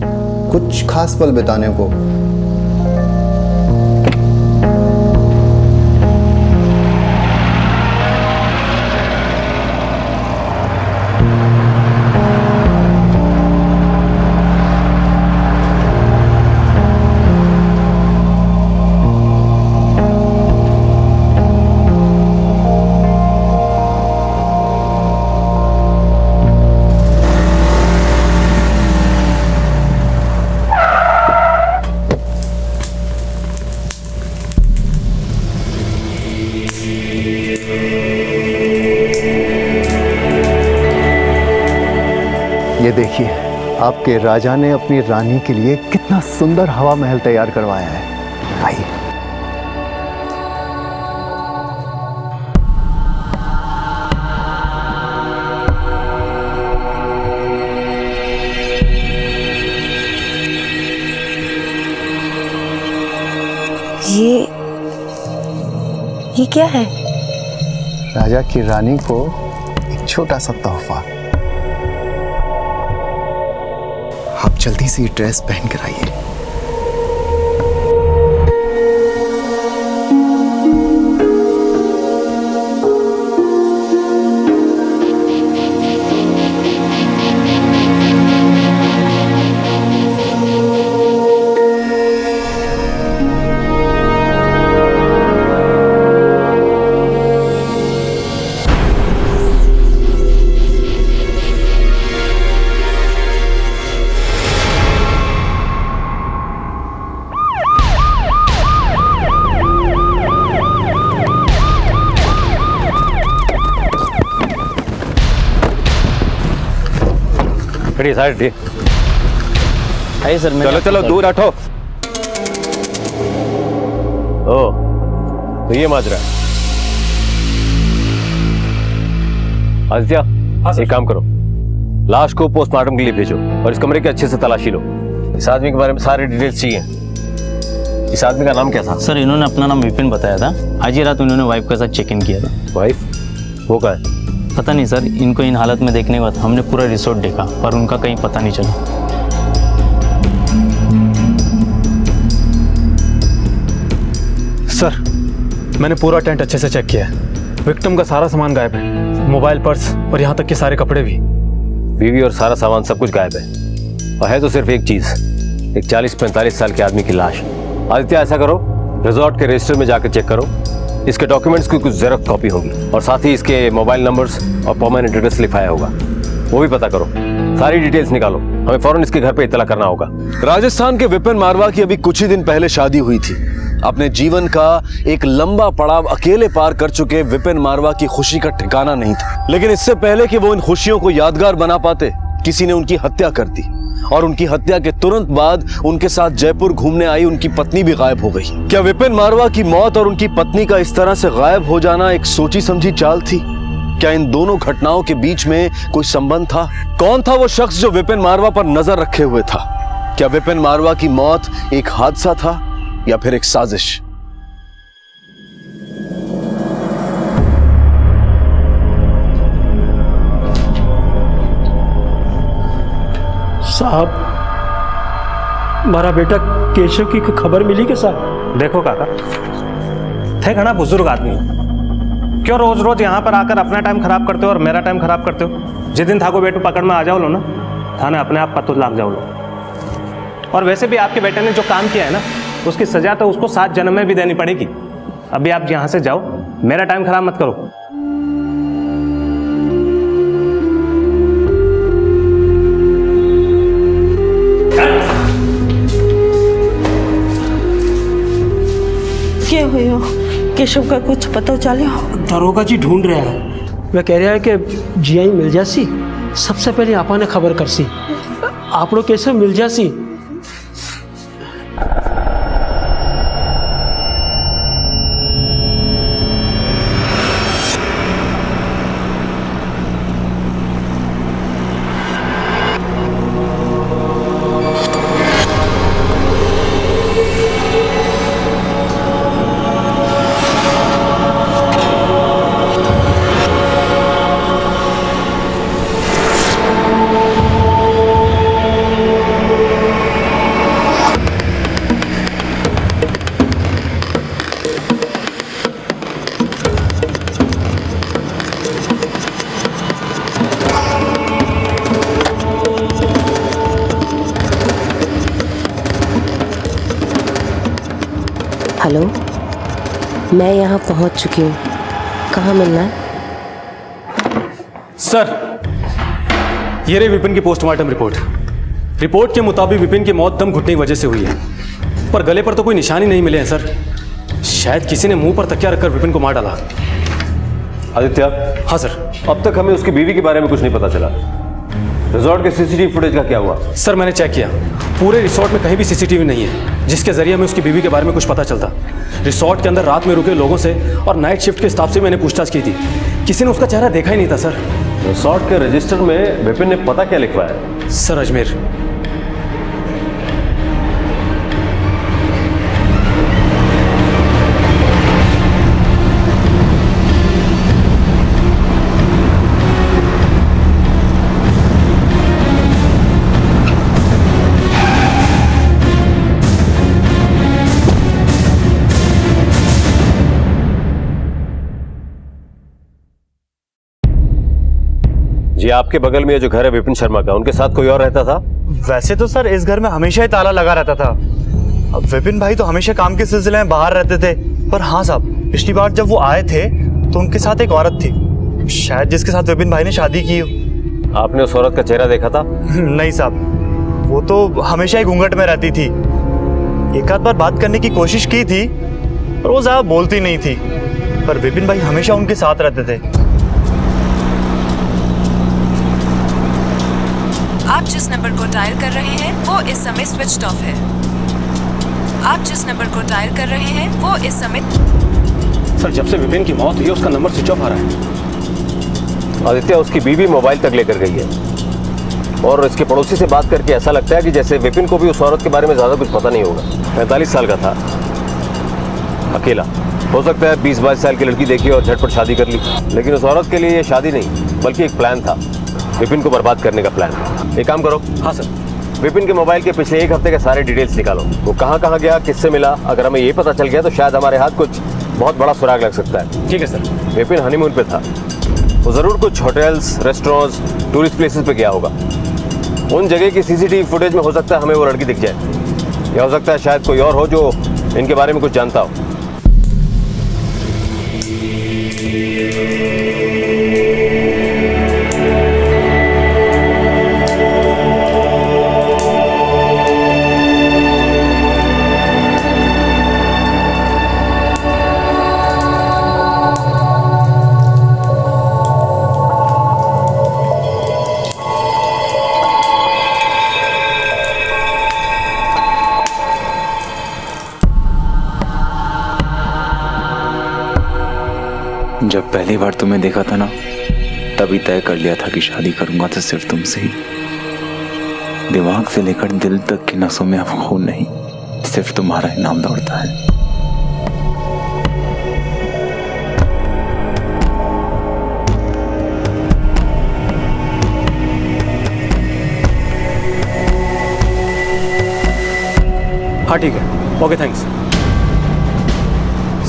कुछ खास पल बिताने को। ये देखिए, आपके राजा ने अपनी रानी के लिए कितना सुंदर हवा महल तैयार करवाया है। आइए। ये क्या है? राजा की रानी को एक छोटा सा तोहफा। आप जल्दी से ये ड्रेस पहन कर आइए। साइड सर, चलो चलो दूर हटो। ओ तो ये माजरा है। आदित्य, एक काम करो, लाश को पोस्टमार्टम के लिए भेजो और इस कमरे की अच्छे से तलाशी लो। इस आदमी के बारे में सारे डिटेल्स चाहिए। इस आदमी का नाम क्या था? सर, इन्होंने अपना नाम विपिन बताया था। आज ही रात उन्होंने वाइफ के साथ चेक इन किया था। वाइफ? वो क्या है? पता नहीं सर, इनको इन हालत में देखने के बाद हमने पूरा रिसोर्ट देखा पर उनका कहीं पता नहीं चला। सर, मैंने पूरा टेंट अच्छे से चेक किया है। विक्टिम का सारा सामान गायब है, मोबाइल, पर्स और यहाँ तक के सारे कपड़े भी। बीवी और सारा सामान सब कुछ गायब है और है तो सिर्फ एक चीज, एक 40-45 साल के आदमी की लाश। आदित्य, ऐसा करो, रिजॉर्ट के रजिस्टर में जाकर चेक करो, इसके डॉक्यूमेंट्स की कुछ जेरॉक्स कॉपी होगी और साथ ही इसके मोबाइल नंबर्स और परमानेंट एड्रेस लिखाया होगा, वो भी पता करो। सारी डिटेल्स निकालो, हमें फौरन इसके घर पे इत्तला करना होगा। राजस्थान के विपिन मारवा की अभी कुछ ही दिन पहले शादी हुई थी। अपने जीवन का एक लंबा पड़ाव अकेले पार कर चुके विपिन मारवा की खुशी का ठिकाना नहीं था, लेकिन इससे पहले कि वो इन खुशियों को यादगार बना पाते, किसी ने उनकी हत्या कर दी और उनकी हत्या के तुरंत बाद उनके साथ जयपुर घूमने आई उनकी पत्नी भी गायब हो गई। क्या विपिन मारवा की मौत और उनकी पत्नी का इस तरह से गायब हो जाना एक सोची समझी चाल थी? क्या इन दोनों घटनाओं के बीच में कोई संबंध था? कौन था वो शख्स जो विपिन मारवा पर नजर रखे हुए था? क्या विपिन मारवा की मौत एक हादसा था या फिर एक साजिश? साहब, हमारा बेटा केशव की खबर मिली के साहब? देखो काका, थे घना बुजुर्ग आदमी, क्यों रोज रोज यहाँ पर आकर अपना टाइम खराब करते हो और मेरा टाइम खराब करते हो? जिस दिन थाको बेटू पकड़ में आ जाओ लो ना, थाने अपने आप पत्तू लाग जाओ लो। और वैसे भी आपके बेटे ने जो काम किया है ना, उसकी सजा तो उसको 7 जन्म में भी देनी पड़ेगी। अभी आप यहाँ से जाओ, मेरा टाइम खराब मत करो। क्या हुआ? केशव का कुछ पता चला? दरोगा जी ढूंढ रहा है। वह कह रहा है कि जियाई मिल जासी, सबसे पहले आपा ने खबर कर सी, आप लोग केशव मिल जासी। मैं यहाँ पहुँच चुकी हूँ। कहाँ मिलना है? सर, ये रही विपिन की पोस्टमार्टम रिपोर्ट के मुताबिक विपिन की मौत दम घुटने की वजह से हुई है, पर गले पर तो कोई निशान ही नहीं मिले हैं सर। शायद किसी ने मुंह पर तकिया रखकर विपिन को मार डाला। आदित्य। हाँ सर। अब तक हमें उसकी बीवी के बारे में कुछ नहीं पता चला। रिजॉर्ट के सीसीटीवी फुटेज का क्या हुआ? सर मैंने चेक किया, पूरे रिसोर्ट में कहीं भी सीसीटीवी नहीं है जिसके जरिए हमें उसकी बीवी के बारे में कुछ पता चलता। रिसोर्ट के अंदर रात में रुके लोगों से और नाइट शिफ्ट के स्टाफ से मैंने पूछताछ की थी, किसी ने उसका चेहरा देखा ही नहीं था सर। रिसोर्ट के रजिस्टर में विपिन ने पता क्या लिखवाया? सर अजमेर। जी, आपके बगल में जो घर है विपिन शर्मा का, उनके साथ कोई और रहता था? वैसे तो सर इस घर में हमेशा ही ताला लगा रहता था। अब विपिन भाई तो हमेशा काम के सिलसिले में बाहर रहते थे, पर हाँ साहब, पिछली बार जब वो आए थे तो उनके साथ एक औरत थी, शायद जिसके साथ विपिन भाई ने शादी की हो। आपने उस औरत का चेहरा देखा था? नहीं साहब, वो तो हमेशा ही घूंघट में रहती थी। एक आध बार बात करने की कोशिश की थी पर वो ज्यादा बोलती नहीं थी, पर विपिन भाई हमेशा उनके साथ रहते थे। आप जिस नंबर को डायल कर रहे हैं वो इस समय स्विच्ड ऑफ है। आप जिस नंबर को डायल कर रहे हैं वो इस समय। सर जब से विपिन की मौत हुई है उसका नंबर स्विच ऑफ आ रहा है। आदित्य, उसकी बीवी मोबाइल तक लेकर गई है और इसके पड़ोसी से बात करके ऐसा लगता है कि जैसे विपिन को भी उस औरत के बारे में ज्यादा कुछ पता नहीं होगा। 45 साल का था, अकेला, हो सकता है 20-22 साल की लड़की देखी और झटपट शादी कर ली, लेकिन उस औरत के लिए ये शादी नहीं बल्कि एक प्लान था, विपिन को बर्बाद करने का प्लान। एक काम करो। हाँ सर। विपिन के मोबाइल के पिछले एक हफ्ते के सारे डिटेल्स निकालो, वो कहाँ कहाँ गया, किससे मिला। अगर हमें ये पता चल गया तो शायद हमारे हाथ कुछ बहुत बड़ा सुराग लग सकता है। ठीक है सर। विपिन हनीमून पे था, वो जरूर कुछ होटल्स, रेस्टोरेंट्स, टूरिस्ट प्लेसेस पे गया होगा। उन जगह की सीसीटीवी फुटेज में हो सकता है हमें वो लड़की दिख जाए, या हो सकता है शायद कोई और हो जो इनके बारे में कुछ जानता हो। जब पहली बार तुम्हें देखा था ना, तभी तय कर लिया था कि शादी करूंगा तो सिर्फ तुमसे ही। दिमाग से लेकर दिल तक की नसों में अब खून नहीं, सिर्फ तुम्हारा ही नाम दौड़ता है। हाँ ठीक है, ओके थैंक्स।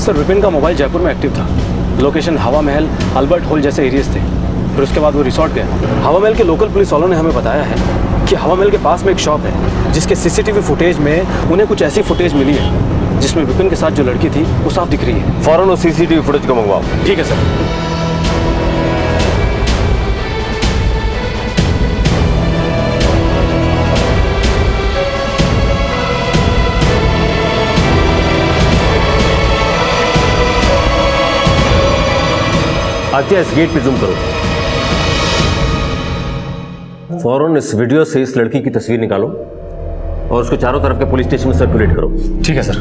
सर विपिन का मोबाइल जयपुर में एक्टिव था, लोकेशन हवा महल, अल्बर्ट हॉल जैसे एरियाज थे। फिर उसके बाद वो रिसोर्ट गया। हवा महल के लोकल पुलिस वालों ने हमें बताया है कि हवा महल के पास में एक शॉप है जिसके सीसीटीवी फुटेज में उन्हें कुछ ऐसी फुटेज मिली है जिसमें विपिन के साथ जो लड़की थी वो साफ दिख रही है। फौरन उस सीसीटीवी फुटेज को मंगवाओ। ठीक है सर। आदित्य, इस गेट पे जूम करो। फौरन इस वीडियो से इस लड़की की तस्वीर निकालो और उसको चारों तरफ के पुलिस स्टेशन में सर्कुलेट करो। ठीक है सर।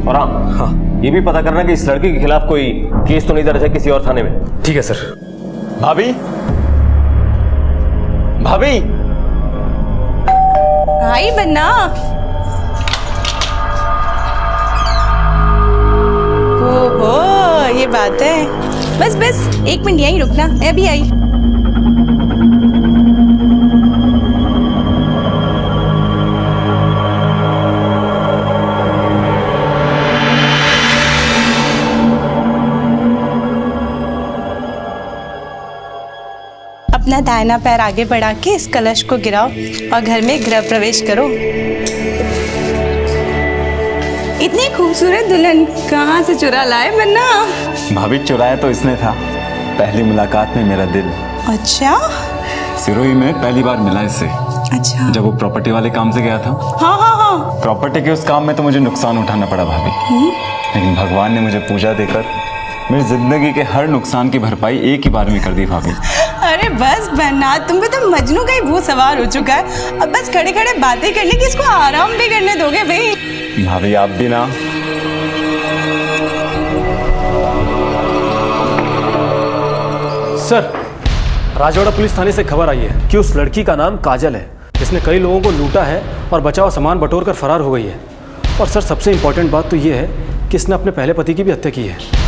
और हाँ, ये भी पता करना कि इस लड़की के खिलाफ कोई केस तो नहीं दर्ज है किसी और थाने में। ठीक है सर। भाभी, भाभी, भाई बन्ना, ओहो ये बात है। बस बस 1 मिनट यहीं रुकना, मैं अभी आई। अपना दाहिना पैर आगे बढ़ा के इस कलश को गिराओ और घर में गृह प्रवेश करो। इतनी खूबसूरत दुल्हन कहाँ से चुरा लाए बन्ना? भाभी चुराया तो इसने था, पहली मुलाकात में मेरा दिल। अच्छा सिरोही में पहली बार मिला इससे। अच्छा। जब वो प्रॉपर्टी वाले काम से गया था। हाँ हाँ हाँ। प्रॉपर्टी के उस काम में तो मुझे नुकसान उठाना पड़ा भाभी, लेकिन भगवान ने मुझे पूजा देकर मेरी जिंदगी के हर नुकसान की भरपाई एक ही बार में कर दी भाभी। अरे बस बन्ना, तुम पे तो मजनू का ही भूत सवार हो चुका है। अब बस खड़े खड़े बातें करने की, इसको आराम भी करने दोगे भाई? भाभी आप भी ना। सर, राजवाड़ा पुलिस थाने से खबर आई है कि उस लड़की का नाम काजल है, जिसने कई लोगों को लूटा है और बचा हुआ सामान बटोर कर फरार हो गई है। और सर सबसे इंपॉर्टेंट बात तो ये है कि इसने अपने पहले पति की भी हत्या की है।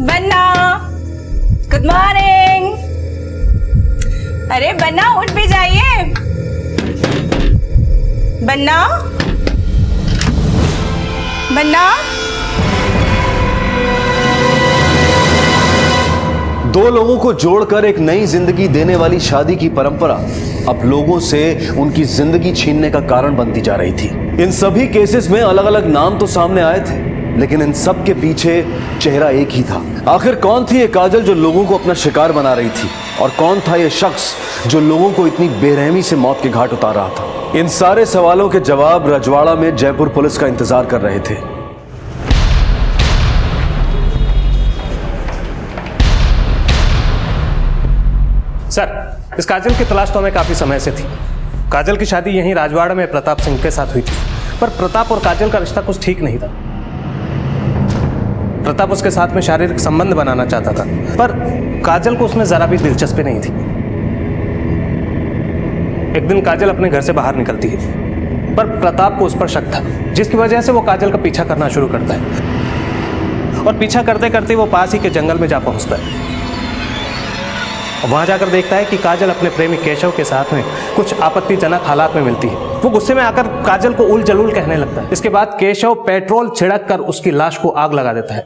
बन्ना, गुड मॉर्निंग। अरे बन्ना उठ भी जाइए। बन्ना, बन्ना। दो लोगों को जोड़कर एक नई जिंदगी देने वाली शादी की परंपरा अब लोगों से उनकी जिंदगी छीनने का कारण बनती जा रही थी। इन सभी केसेस में अलग अलग नाम तो सामने आए थे, लेकिन इन सब के पीछे चेहरा एक ही था। आखिर कौन थी ये काजल जो लोगों को अपना शिकार बना रही थी, और कौन था ये शख्स जो लोगों को इतनी बेरहमी से मौत के घाट उतार रहा था? इन सारे सवालों के जवाब रजवाड़ा में जयपुर पुलिस का इंतजार कर रहे थे। सर, इस काजल की तलाश तो हमें काफी समय से थी। काजल की शादी यहीं राजवाड़ा में प्रताप सिंह के साथ हुई थी, पर प्रताप और काजल का रिश्ता कुछ ठीक नहीं था। प्रताप उसके साथ में शारीरिक संबंध बनाना चाहता था, पर काजल को उसमें जरा भी दिलचस्पी नहीं थी। एक दिन काजल अपने घर से बाहर निकलती है, पर प्रताप को उस पर शक था, जिसकी वजह से वो काजल का पीछा करना शुरू करता है। और पीछा करते करते वो पास ही के जंगल में जा पहुंचता है। वहां जाकर देखता है कि काजल अपने प्रेमी केशव के साथ में कुछ आपत्तिजनक हालात में मिलती है। वो गुस्से में आकर काजल को उल जलूल कहने लगता है। इसके बाद केशव पेट्रोल छिड़क कर उसकी लाश को आग लगा देता है।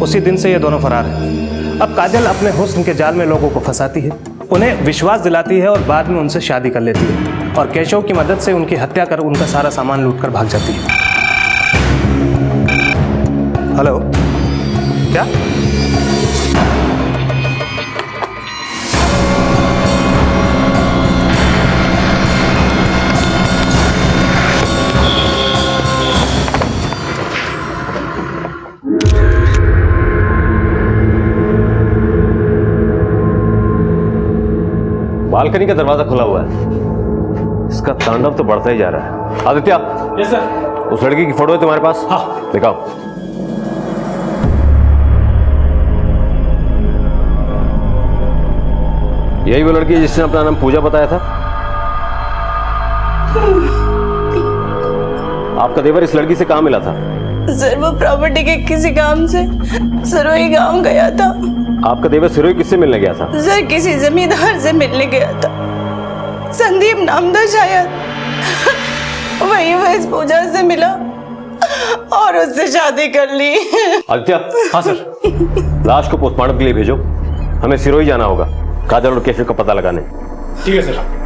उसी दिन से ये दोनों फरार हैं। अब काजल अपने हुस्न के जाल में लोगों को फंसाती है, उन्हें विश्वास दिलाती है और बाद में उनसे शादी कर लेती है, और केशव की मदद से उनकी हत्या कर उनका सारा सामान लूटकर भाग जाती है। हेलो, क्या? बालकनी का दरवाजा खुला हुआ है, इसका तांडव तो बढ़ता ही जा रहा है। आदित्य। Yes sir. उस लड़की की फोटो है तुम्हारे पास? हाँ। दिखाओ। यही वो लड़की है जिसने अपना नाम पूजा बताया था? आपका देवर इस लड़की से कहाँ मिला था? सर वो प्रॉपर्टी के किसी काम से सिरोही गांव गया था। आपका देवर सिरोही किससे मिलने गया था? सर किसी जमींदार से मिलने गया था, संदीप नाम था शायद। वही वो इस पूजा से मिला और उससे शादी कर ली। आदित्य। हाँ सर। लाश को पोस्टमार्टम के लिए भेजो, हमें सिरोही जाना होगा काजल और केशव का पता लगाने। ठीक है सर।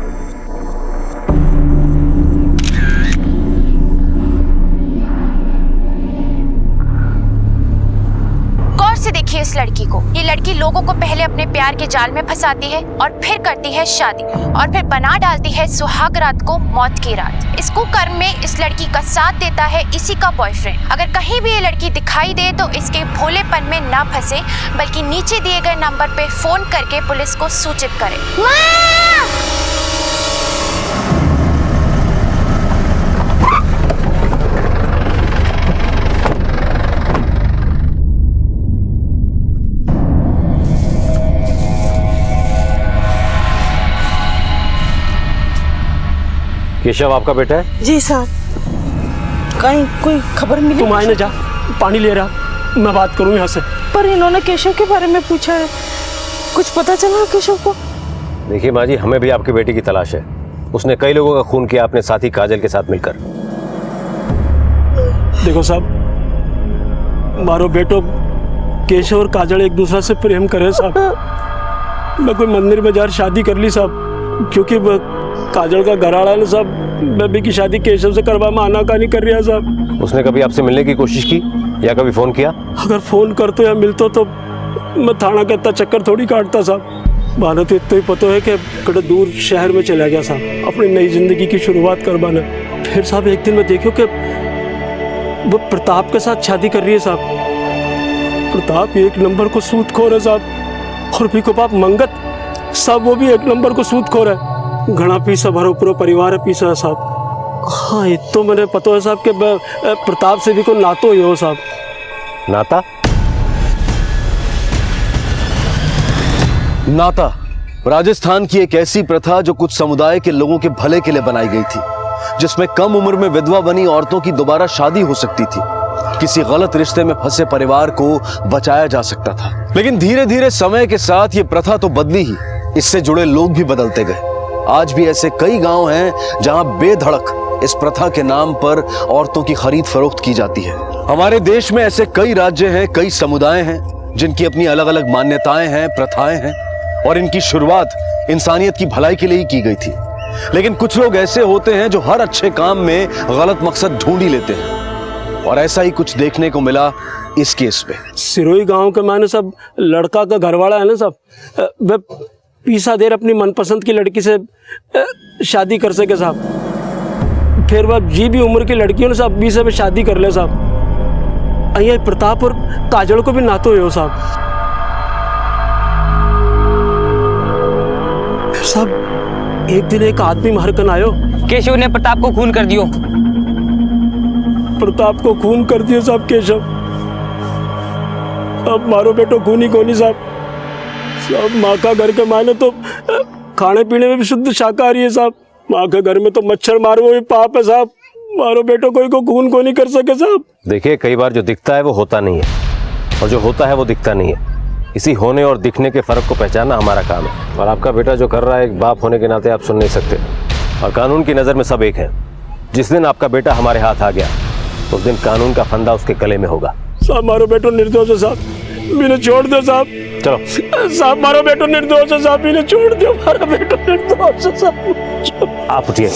गौर से देखिए इस लड़की को। ये लड़की लोगों को पहले अपने प्यार के जाल में फंसाती है और फिर करती है शादी और फिर बना डालती है सुहाग रात को मौत की रात। इस कुकर्म में इस लड़की का साथ देता है इसी का बॉयफ्रेंड। अगर कहीं भी ये लड़की दिखाई दे तो इसके भोलेपन में ना फंसे, बल्कि नीचे दिए गए नंबर पे फोन करके पुलिस को सूचित करे। केशव आपका बेटा है? जी साहब। कहीं कोई खबर मिली? तुम आए ना, जा पानी ले रहा, मैं बात करूं यहाँ से। पर इन्होंने केशव के बारे में पूछा है, कुछ पता चला केशव को? देखिए माँ जी, हमें भी आपके बेटे की तलाश है। उसने कई लोगों का खून किया अपने साथी काजल के साथ मिलकर। देखो साहब, मारो बेटो केशव और काजल एक दूसरे से प्रेम करे साहब। मैं कोई मंदिर में जाकर शादी कर ली साहब, क्योंकि काजल का घरवाला है ना साहब, बेबी की शादी केशव से करवा में आनाकानी कर रहा है साहब। उसने कभी आपसे मिलने की कोशिश की या कभी फोन किया? अगर फोन करते या मिलता तो मैं थाना का इतना चक्कर थोड़ी काटता साहब। मानो तो इतना ही पता है कि कड़े दूर शहर में चला गया साहब, अपनी नई जिंदगी की शुरुआत करवाना। फिर साहब एक दिन मैं देखो कि वो प्रताप के साथ शादी कर रही है साहब। प्रताप एक नंबर को सूदखोर है साहब, और भी को बाप मंगत साहब, वो भी एक नंबर को सूदखोर है। घना पीसा भरो पूरा परिवार है पीसा है साहब। हाँ ये तो मैंने पता है साहब कि प्रताप से भी कोई नातो ही हो साहब। नाता? नाता राजस्थान की एक ऐसी प्रथा जो कुछ समुदाय के लोगों के भले के लिए बनाई गई थी, जिसमें कम उम्र में विधवा बनी औरतों की दोबारा शादी हो सकती थी, किसी गलत रिश्ते में फंसे परिवार को बचाया जा सकता था। लेकिन धीरे धीरे समय के साथ ये प्रथा तो बदली ही, इससे जुड़े लोग भी बदलते गए। आज भी ऐसे कई गांव हैं जहां बेधड़क इस प्रथा के नाम पर औरतों की खरीद फरोख्त की जाती है। हमारे देश में ऐसे कई राज्य हैं, कई समुदाय हैं जिनकी अपनी अलग अलग मान्यताएं हैं, प्रथाएं हैं, और इनकी शुरुआत इंसानियत की भलाई के लिए ही की गई थी। लेकिन कुछ लोग ऐसे होते हैं जो हर अच्छे काम में गलत मकसद ढूंढ ही लेते हैं, और ऐसा ही कुछ देखने को मिला इस केस में। सिरोही गांव के माने सब लड़का का घरवाला है ना सब, वह पीसा देर अपनी मनपसंद की लड़की से शादी कर सके साहब। फिर वह जी भी उम्र की लड़कियों ने साहब 20 में शादी कर ले साहब। अయ్యా प्रताप और काजल को भी नातो हो साहब। साहब एक दिन एक आदमी मार कर आयो, केशव ने प्रताप को खून कर दियो। प्रताप को खून कर दियो साहब केशव। अब मारो बेटो खूनी कोनी साहब। साहब माँ का घर के माने तो खाने पीने में भी शुद्ध शाकाहारी है साहब। माँ के घर में तो मच्छर मारो भी पाप है साहब। मारो बेटो कोई को खून को नहीं कर सके साहब। देखिए कई बार जो दिखता है वो होता नहीं है, और जो होता है वो दिखता नहीं है। इसी होने और दिखने के फर्क को पहचानना हमारा काम है। और आपका बेटा जो कर रहा है, एक बाप होने के नाते आप सुन नहीं सकते, और कानून की नज़र में सब एक है। जिस दिन आपका बेटा हमारे हाथ आ गया उस दिन कानून का फंदा उसके गले में होगा। साहब मारो बेटो निर्दोष है साहब, मैंने छोड़ दो साहब। चलो साहब मारो बेटो निर्दोष है साहब, मैंने छोड़ दो। मारो बेटो निर्दोष है साहब। आप उठिए,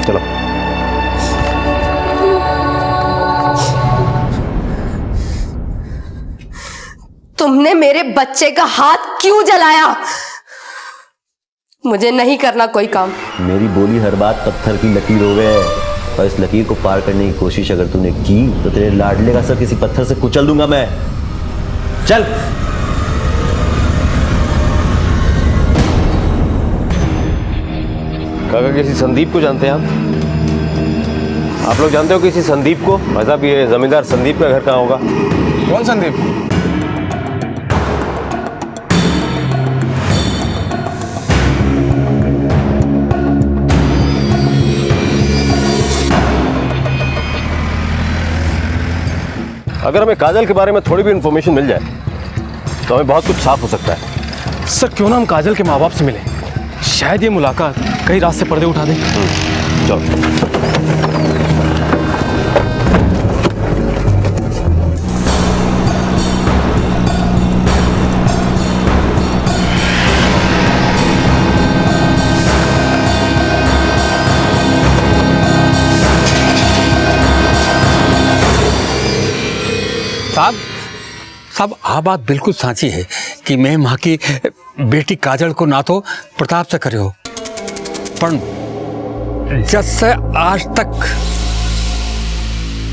चलो। तुमने मेरे बच्चे का हाथ क्यों जलाया? मुझे नहीं करना कोई काम। मेरी बोली हर बात पत्थर की लकीर हो गए, और इस लकीर को पार करने की कोशिश अगर तूने की तो तेरे लाडले का सर किसी पत्थर से कुचल दूंगा मैं। चल। काका किसी संदीप को जानते हैं आप लोग जानते हो किसी संदीप को? भाई साहब ये जमींदार संदीप का घर कहाँ होगा? कौन संदीप? अगर हमें काजल के बारे में थोड़ी भी इंफॉर्मेशन मिल जाए तो हमें बहुत कुछ साफ हो सकता है। सर क्यों ना हम काजल के माँ बाप से मिले, शायद ये मुलाकात कई रात से पर्दे उठा दे। चलो। साहब आ बात बिल्कुल साची है कि मैं माँ की बेटी काजल को ना तो प्रताप से करे हो, पर जब से आज तक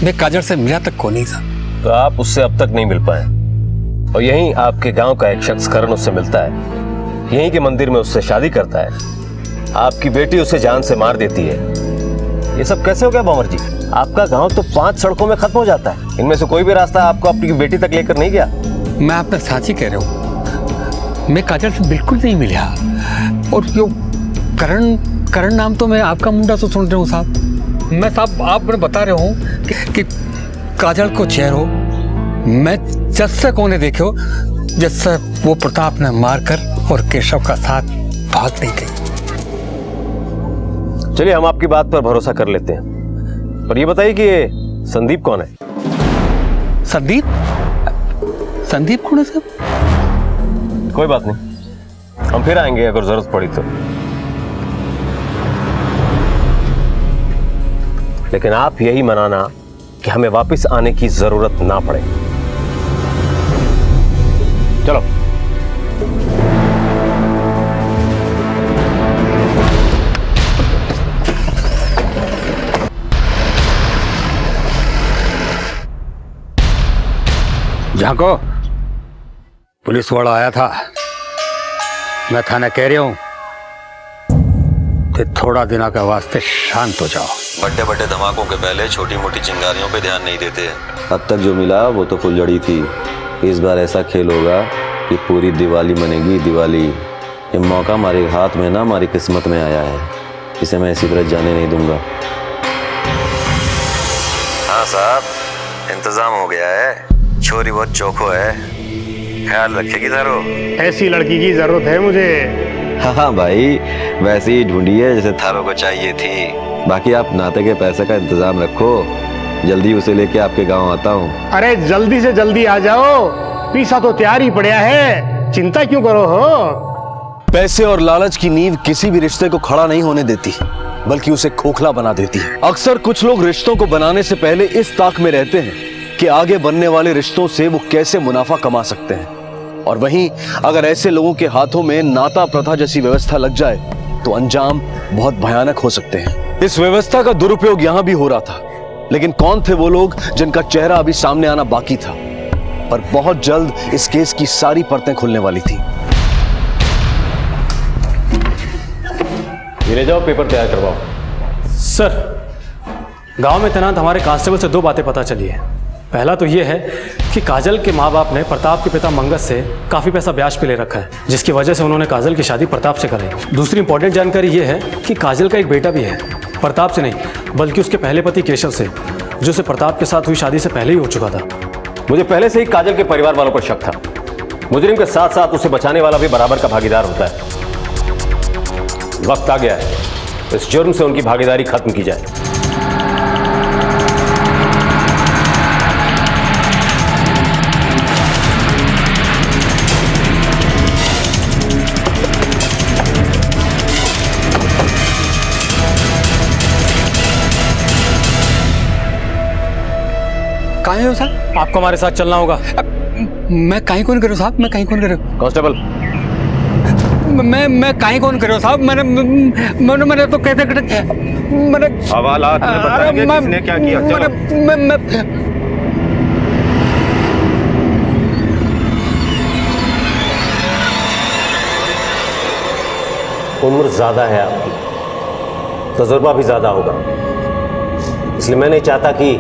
मैं काजल से मिला तक को नहीं था। तो आप उससे अब तक नहीं मिल पाए, और यहीं आपके गांव का एक शख्स करण उससे मिलता है, यहीं के मंदिर में उससे शादी करता है, आपकी बेटी उसे जान से मार देती है। ये सब कैसे हो गया भंवर जी? आपका गांव तो 5 सड़कों में खत्म हो जाता है, इनमें से कोई भी रास्ता आपको अपनी बेटी तक लेकर नहीं गया। मैं आपसे साची कह रहा हूँ, मैं काजल से बिल्कुल नहीं मिला। और जो करण नाम तो मैं आपका मुंडा तो सुन रहा हूँ साहब। मैं साहब आप मैं बता रहा हूँ कि काजल को चेहरो मैं जैसे कोने देखे हो जैसे वो प्रताप ने मारकर और केशव का साथ भाग नहीं गई। चलिए हम आपकी बात पर भरोसा कर लेते हैं, पर ये बताइए कि ये संदीप कौन है? संदीप कौन है साहब? कोई बात नहीं, हम फिर आएंगे अगर जरूरत पड़ी तो। लेकिन आप यही मनाना कि हमें वापस आने की जरूरत ना पड़े। चलो। झांको, पुलिस वाला आया था। मैं थाने कह रहा हूं कि थोड़ा दिनों के वास्ते शांत हो जाओ। बड़े बड़े धमाकों के पहले छोटी मोटी चिंगारियों पे ध्यान नहीं देते। अब तक जो मिला वो तो फुलझड़ी थी। इस बार ऐसा खेल होगा कि पूरी दिवाली मनेगी दिवाली। ये मौका हमारे हाथ में ना हमारी किस्मत में आया है, इसे मैं ऐसी तरह जाने नहीं दूंगा। हाँ साहब, इंतजाम हो गया है। छोरी बहुत चौखो है, ख्याल रखेगी थारो। ऐसी लड़की की जरूरत है मुझे। हाँ भाई, वैसे ही ढूंढी है जैसे थारो को चाहिए थी। बाकी आप नाते के पैसे का इंतजाम रखो, जल्दी उसे लेके आपके गांव आता हूँ। अरे जल्दी से जल्दी आ जाओ, पीसा तो तैयार ही पड़ा है, चिंता क्यों करो हो। पैसे और लालच की नींव किसी भी रिश्ते को खड़ा नहीं होने देती, बल्कि उसे खोखला बना देती है। अक्सर कुछ लोग रिश्तों को बनाने से पहले इस ताक में रहते हैं कि आगे बनने वाले रिश्तों से वो कैसे मुनाफा कमा सकते हैं, और वहीं अगर ऐसे लोगों के हाथों में नाता प्रथा जैसी व्यवस्था लग जाए तो अंजाम बहुत भयानक हो सकते हैं। इस व्यवस्था का दुरुपयोग यहां भी हो रहा था, लेकिन कौन थे वो लोग जिनका चेहरा अभी सामने आना बाकी था, पर बहुत जल्द इस केस की सारी परतें खुलने वाली थी। ये ले जाओ, पेपर तैयार करवाओ। सर, गांव में तैनात हमारे कांस्टेबल से 2 बातें पता चली है। पहला तो ये है कि काजल के माँ बाप ने प्रताप के पिता मंगस से काफ़ी पैसा ब्याज पे ले रखा है, जिसकी वजह से उन्होंने काजल की शादी प्रताप से कराई। दूसरी इंपॉर्टेंट जानकारी ये है कि काजल का एक बेटा भी है, प्रताप से नहीं बल्कि उसके पहले पति केशव से, जो से प्रताप के साथ हुई शादी से पहले ही हो चुका था। मुझे पहले से ही काजल के परिवार वालों पर शक था। मुजरिम के साथ साथ उसे बचाने वाला भी बराबर का भागीदार होता है। वक्त आ गया है, इस जुर्म से उनकी भागीदारी खत्म की जाए। कहाँ हो साहब? आपको हमारे साथ चलना होगा। मैं कहीं कौन करो साहब? मैं कहीं कौन करो? कांस्टेबल, मैं कहीं कौन करो साहब? मैंने तो कहते मैंने हवालात में बताएंगे किसने क्या किया। चलो। उम्र ज्यादा है आपकी, तजुर्बा भी ज्यादा होगा, इसलिए मैं नहीं चाहता कि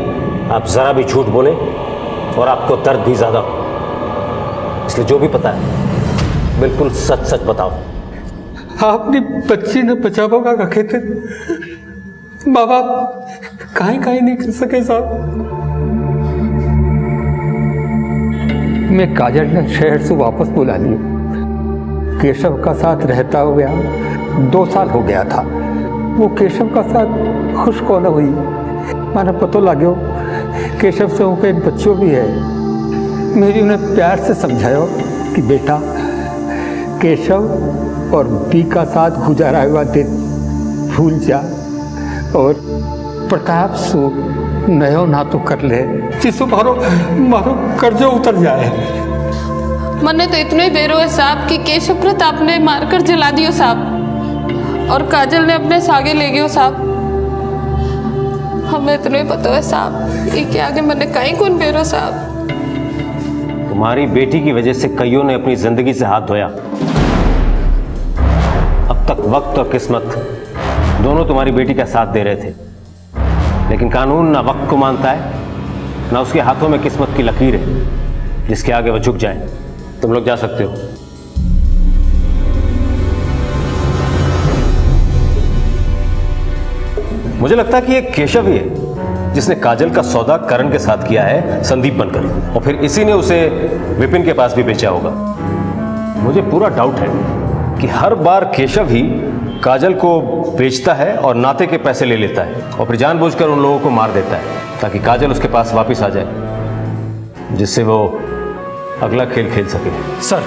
आप जरा भी झूठ बोलें और आपको दर्द भी ज्यादा हो। इसलिए जो भी पता है बिल्कुल सच सच बताओ। अपनी बच्ची ने बचावा का रखे थे, बाबा कहीं नहीं कर सके साहब। मैं काजल ने शहर से वापस बुला लिया। केशव का साथ रहता हुआ 2 साल हो गया था। वो केशव का साथ खुश कौन हुई, मैंने पता लगे केशव से उनका एक बच्चों भी है। मेरी उन्हें प्यार से समझाया कि बेटा केशव और बी का साथ गुजारा हुआ दिन भूल जा और प्रताप सो नयो ना तो कर ले, जिससे मारो कर्जो उतर जाए। मने तो इतने बेरो है साहब कि केशव प्रताप ने मारकर जला दियो साहब और काजल ने अपने सागे ले गयो साहब। हमें इतने पता है साहब ये के आगे मने कहीं कौन बेरो साहब। तुम्हारी बेटी की वजह से कईयों ने अपनी जिंदगी से हाथ धोया। अब तक वक्त और किस्मत दोनों तुम्हारी बेटी का साथ दे रहे थे, लेकिन कानून ना वक्त को मानता है ना उसके हाथों में किस्मत की लकीर है जिसके आगे वो झुक जाए। तुम लोग जा सकते हो। मुझे लगता है कि ये केशव ही है जिसने काजल का सौदा करण के साथ किया है संदीप बनकर, और फिर इसी ने उसे विपिन के पास भी बेचा होगा। मुझे पूरा डाउट है कि हर बार केशव ही काजल को बेचता है और नाते के पैसे ले लेता है और फिर जानबूझकर उन लोगों को मार देता है ताकि काजल उसके पास वापस आ जाए, जिससे वो अगला खेल खेल सके। सर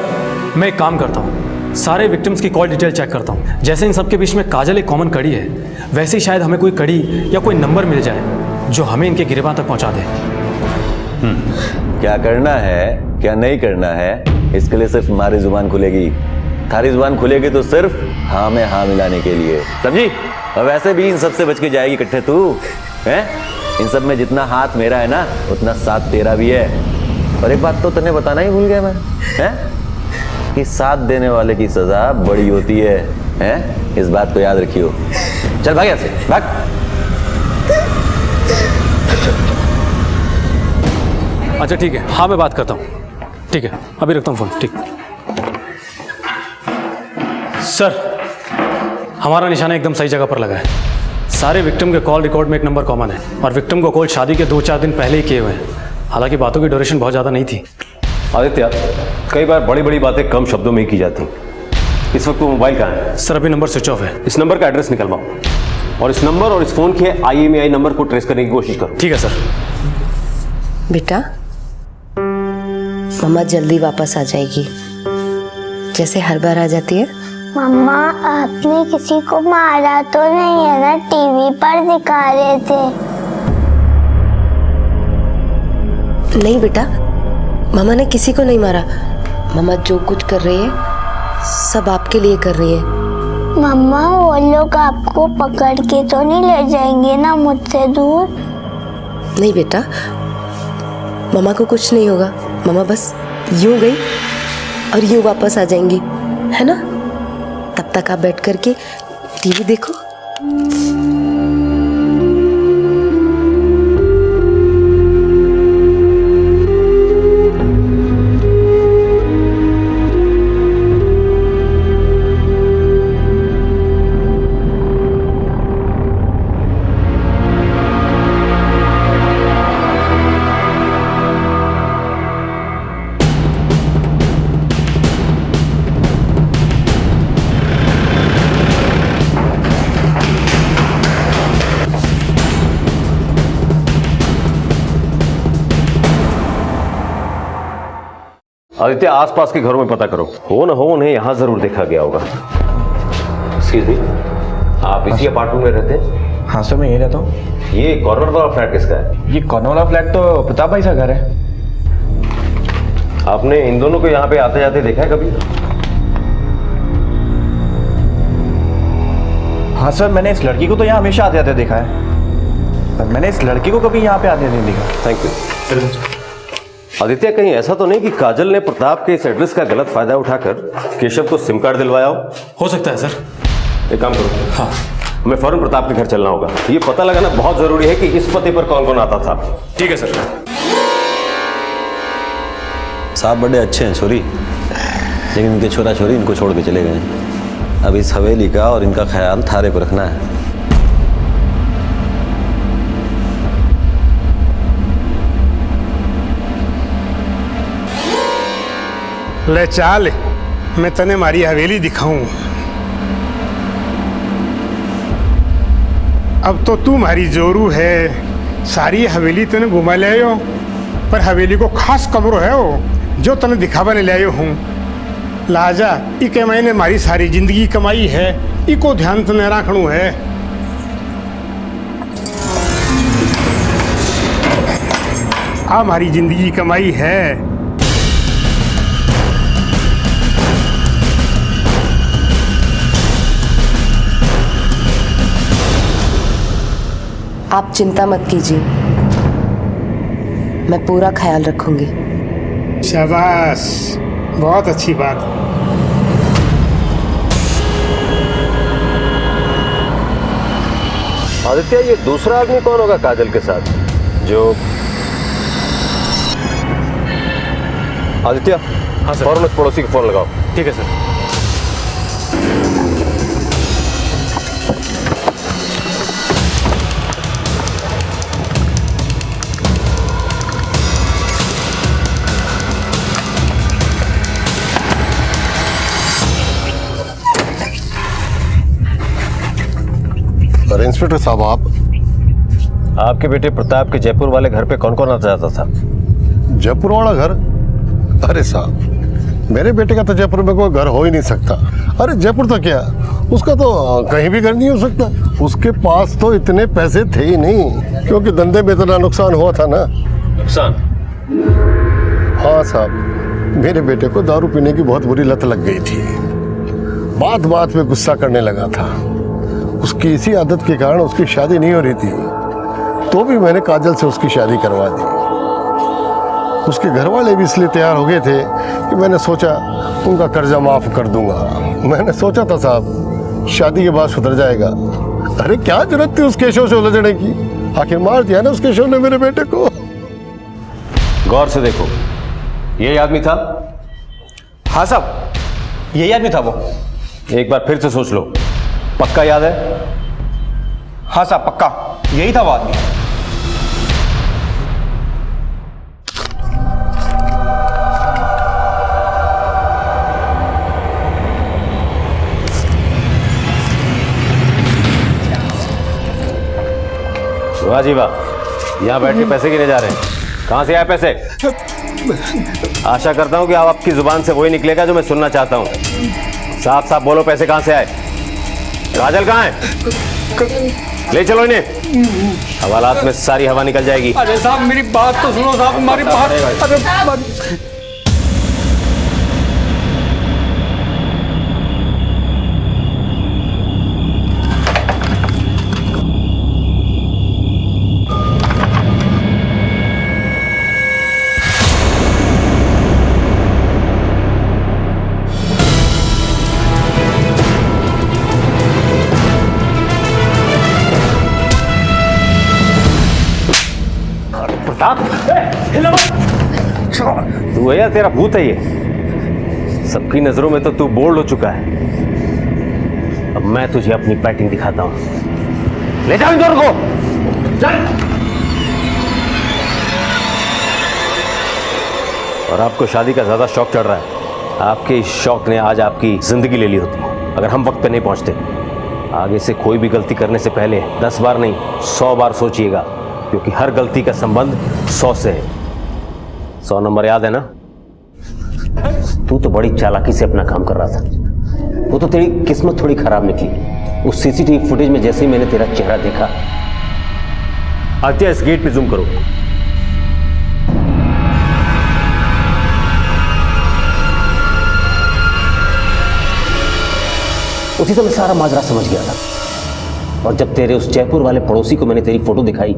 मैं एक काम करता हूँ, सारे विक्टिम्स की कॉल डिटेल चेक करता हूँ। जैसे इन सबके बीच में काजल एक कॉमन कड़ी है, वैसे ही शायद हमें कोई कड़ी या कोई नंबर मिल जाए जो हमें इनके गिरबान तक पहुँचा दे। क्या करना है क्या नहीं करना है इसके लिए सिर्फ हमारी जुबान खुलेगी। थारी जुबान खुलेगी तो सिर्फ हाँ में हाँ मिलाने के लिए, समझी? और वैसे भी इन सब से बच के जाएगी इकट्ठे तू हैं। इन सब में जितना हाथ मेरा है ना उतना साथ तेरा भी है। और एक बात तो तने बताना ही भूल गया मैं, हैं कि साथ देने वाले की सजा बड़ी होती है, हैं? इस बात को याद रखियो। चल भाग यहाँ से, भाग। अच्छा ठीक है, हाँ मैं बात करता हूँ। ठीक है अभी रखता हूँ फोन। ठीक सर, हमारा निशाना एकदम सही जगह पर लगा है। सारे विक्टिम के कॉल रिकॉर्ड में एक नंबर कॉमन है और विक्टिम को कॉल शादी के 2-4 दिन पहले ही किए हुए हैं। हालांकि बातों की ड्यूरेशन बहुत ज़्यादा नहीं थी। आदित्य, कई बार बड़ी बड़ी बातें कम शब्दों में ही की जाती। इस वक्त वो मोबाइल कहाँ है? सर अभी नंबर स्विच ऑफ है। इस नंबर का एड्रेस निकलवाओ और इस नंबर और इस फोन के IMEI नंबर को ट्रेस करने की कोशिश करो। ठीक है सर। बेटा मम्मा जल्दी वापस आ जाएगी, जैसे हर बार आ जाती है। मम्मा आपने किसी को मारा तो नहीं है ना? टीवी पर दिखा रहे थे। नहीं बेटा, मामा ने किसी को नहीं मारा। मामा जो कुछ कर रही है सब आपके लिए कर रही है। मम्मा वो लोग आपको पकड़ के तो नहीं ले जाएंगे ना मुझसे दूर? नहीं बेटा, मामा को कुछ नहीं होगा। मामा बस यूं गई और यूं वापस आ जाएंगी, है ना? तब तक आप बैठ करके टीवी देखो। आदित्य, आसपास के घरों में पता करो, हो न हो उन्हें यहां जरूर देखा गया होगा। एक्सक्यूज मी, आप इसी अपार्टमेंट में रहते हैं? हाँ सर मैं यही रहता हूँ। ये कॉर्नर वाला फ्लैट किसका है? ये कॉर्नर वाला फ्लैट तो प्रताप भाई का घर है। आपने इन दोनों को यहाँ पे आते जाते देखा है कभी? हाँ सर, मैंने इस लड़की को तो यहाँ हमेशा आते जाते देखा है, पर मैंने इस लड़की को कभी यहाँ पे आते नहीं देखा। Thank you. आदित्य, कहीं ऐसा तो नहीं कि काजल ने प्रताप के इस एड्रेस का गलत फायदा उठाकर केशव को सिम कार्ड दिलवाया हो सकता है सर। एक काम करो, हाँ हमें फौरन प्रताप के घर चलना होगा। ये पता लगाना बहुत जरूरी है कि इस पते पर कौन कौन आता था। ठीक है सर। साहब बड़े अच्छे हैं छोरी, लेकिन इनके छोरा छोरी इनको छोड़ के चले गए। अब इस हवेली का और इनका ख्याल थारे पर रखना है। ले चाल, मैं तने मारी हवेली दिखाऊं। अब तो तू मारी जोरू है, सारी हवेली तने घुमा ले आयो, पर हवेली को खास कमरो है वो जो तने दिखावा ने ले आयो हूँ। लाजा इके मैंने मारी सारी जिंदगी कमाई है, इको ध्यान तने रखणू है। आ मारी जिंदगी कमाई है। आप चिंता मत कीजिए, मैं पूरा ख्याल रखूंगी। शाबाश, बहुत अच्छी बात। आदित्य, ये दूसरा आदमी कौन होगा काजल के साथ जो? आदित्य, हाँ सर, फौरन उस पड़ोसी को फोन लगाओ। ठीक है सर। अरे इंस्पेक्टर साहब, आपके बेटे प्रताप के जयपुर वाले घर पे कौन कौन आता जाता था? जयपुर वाला घर? अरे साहब, मेरे बेटे का तो जयपुर में कोई घर हो ही नहीं सकता। अरे जयपुर तो क्या, उसका तो कहीं भी घर नहीं हो सकता। उसके पास तो इतने पैसे थे ही नहीं, क्योंकि धंधे में इतना नुकसान हुआ था ना। नुकसान? हाँ साहब, मेरे बेटे को दारू पीने की बहुत बुरी लत लग गई थी। बात बात में गुस्सा करने लगा था। उसकी इसी आदत के कारण उसकी शादी नहीं हो रही थी, तो भी मैंने काजल से उसकी शादी करवा दी। उसके घर वाले भी इसलिए तैयार हो गए थे कि मैंने सोचा उनका कर्जा माफ कर दूंगा। मैंने सोचा था साहब शादी के बाद सुधर जाएगा। अरे क्या जरूरत थी उस केशव से उलझने की, आखिर मार दिया ना उस केशव ने मेरे बेटे को। गौर से देखो, यही आदमी था? हाँ साहब, यही आदमी था वो। एक बार फिर से सोच लो, पक्का याद है? हाँ साहब, पक्का यही था वो आदमी। वाह जी वाह, यहाँ बैठ के पैसे गिने जा रहे हैं। कहाँ से आए पैसे? आशा करता हूँ कि अब आपकी जुबान से वही निकलेगा जो मैं सुनना चाहता हूँ। साफ साफ बोलो, पैसे कहाँ से आए? काजल कहाँ है? ले चलो इन्हें, हवालात में सारी हवा निकल जाएगी। अरे साहब मेरी बात तो सुनो साहब, हमारी बात। अरे तू है या तेरा भूत है ये? सबकी नजरों में तो तू बोल्ड हो चुका है। अब मैं तुझे अपनी बैटिंग दिखाता हूं। ले जाओ इन दोनों को। चल। और आपको शादी का ज्यादा शौक चढ़ रहा है। आपके इस शौक ने आज आपकी जिंदगी ले ली होती अगर हम वक्त पे नहीं पहुंचते। आगे से कोई भी गलती करने से पहले 10 बार नहीं 100 बार सोचिएगा, क्योंकि हर गलती का संबंध 100 से है। 100 नंबर याद है ना? तू तो बड़ी चालाकी से अपना काम कर रहा था। वो तो तेरी किस्मत थोड़ी खराब निकली। उस सीसीटीवी फुटेज में जैसे ही मैंने तेरा चेहरा देखा। आदित्य, इस गेट पे जूम करो। उसी समय सारा माजरा समझ गया था। और जब तेरे उस जयपुर वाले पड़ोसी को मैंने तेरी फोटो दिखाई,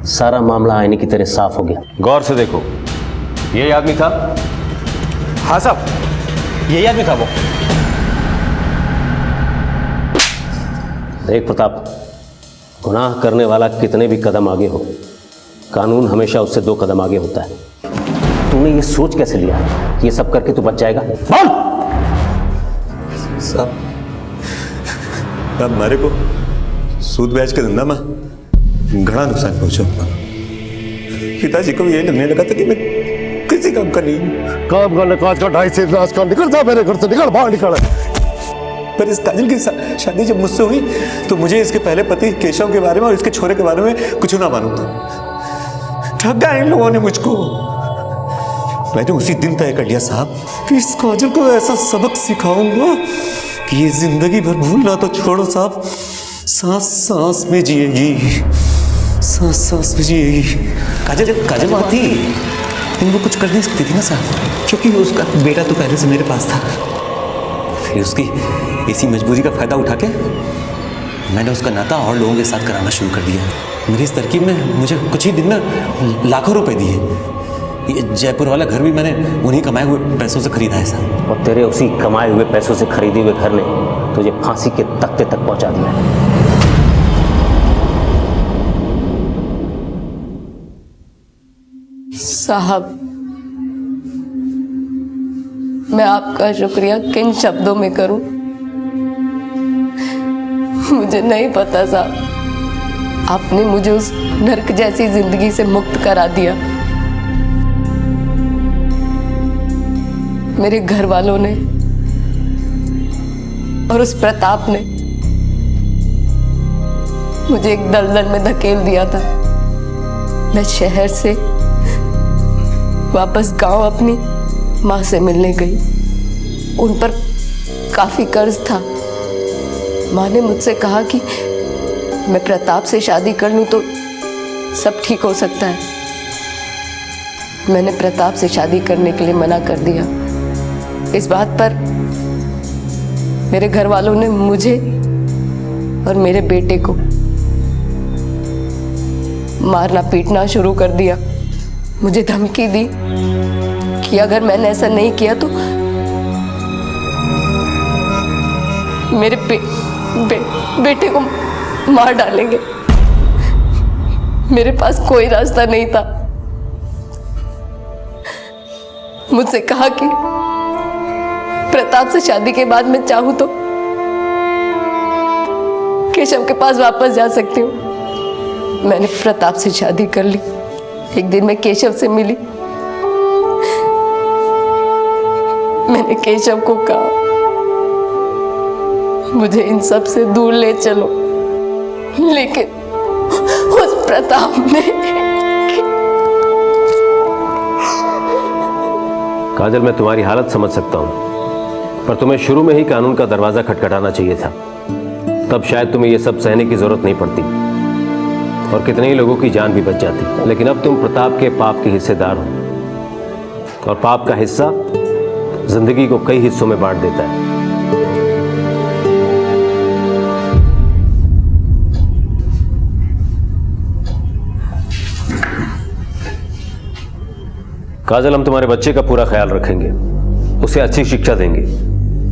सारा मामला आईने की तरह साफ हो गया। गौर से देखो, यही आदमी था? हाँ साहब, यही आदमी था वो। देख प्रताप, गुनाह करने वाला कितने भी कदम आगे हो, कानून हमेशा उससे 2 कदम आगे होता है। तूने ये सोच कैसे लिया कि ये सब करके तू बच जाएगा? बोल। साहब, अब हमारे को सूद ब्याज के धंधा में घना नुकसान पहुंचा। पिताजी को भी यही लगने लगा था कि मैं किसी काम का नहीं हूं। काम करने काज का 2.5 से नाश का निकल जा मेरे घर से, निकल बाहर निकल। पर इस काजल की शादी जब मुझसे हुई तो मुझे इसके पहले पति केशव के बारे में और इसके छोरे के बारे में कुछ ना मालूम था। ठगा इन लोगों ने मुझको। मैंने उसी दिन तय कर लिया साहब कि इस काजल को ऐसा सबक सिखाऊंगा कि ये जिंदगी भर भूलना तो छोड़ो साहब, सांस सांस में जिएगी, सांस सांस में जिएगी। काजल बात थी, लेकिन वो कुछ कर नहीं सकती थी ना साहब, क्योंकि उसका बेटा तो पहले से मेरे पास था। फिर उसकी इसी मजबूरी का फायदा उठा के मैंने उसका नाता और लोगों के साथ कराना शुरू कर दिया। मेरी इस तरकीब में मुझे कुछ ही दिन में लाखों रुपए दिए। ये जयपुर वाला घर भी मैंने उन्हीं कमाए हुए पैसों से खरीदा है साहब। और तेरे उसी कमाए हुए पैसों से खरीदे हुए घर ने तुझे फांसी के तख्ते तक पहुंचा दिया है। साहब, मैं आपका शुक्रिया किन शब्दों में करूं, मुझे नहीं पता साहब। आपने मुझे उस नर्क जैसी जिंदगी से मुक्त करा दिया। मेरे घर वालों ने और उस प्रताप ने मुझे एक दलदल में धकेल दिया था। मैं शहर से वापस गांव अपनी माँ से मिलने गई। उन पर काफी कर्ज था। माँ ने मुझसे कहा कि मैं प्रताप से शादी कर लूं तो सब ठीक हो सकता है। मैंने प्रताप से शादी करने के लिए मना कर दिया। इस बात पर मेरे घर वालों ने मुझे और मेरे बेटे को मारना पीटना शुरू कर दिया। मुझे धमकी दी कि अगर मैंने ऐसा नहीं किया तो मेरे बेटे को मार डालेंगे। मेरे पास कोई रास्ता नहीं था। मुझसे कहा कि प्रताप से शादी के बाद मैं चाहूं तो केशव के पास वापस जा सकती हूँ। मैंने प्रताप से शादी कर ली। एक दिन मैं केशव से मिली। मैंने केशव को कहा, मुझे इन सब से दूर ले चलो, लेकिन उस प्रताप ने। काजल, मैं तुम्हारी हालत समझ सकता हूं, पर तुम्हें शुरू में ही कानून का दरवाजा खटखटाना चाहिए था। तब शायद तुम्हें यह सब सहने की जरूरत नहीं पड़ती और कितने ही लोगों की जान भी बच जाती। लेकिन अब तुम प्रताप के पाप के हिस्सेदार हो, और पाप का हिस्सा जिंदगी को कई हिस्सों में बांट देता है। काजल, हम तुम्हारे बच्चे का पूरा ख्याल रखेंगे, उसे अच्छी शिक्षा देंगे,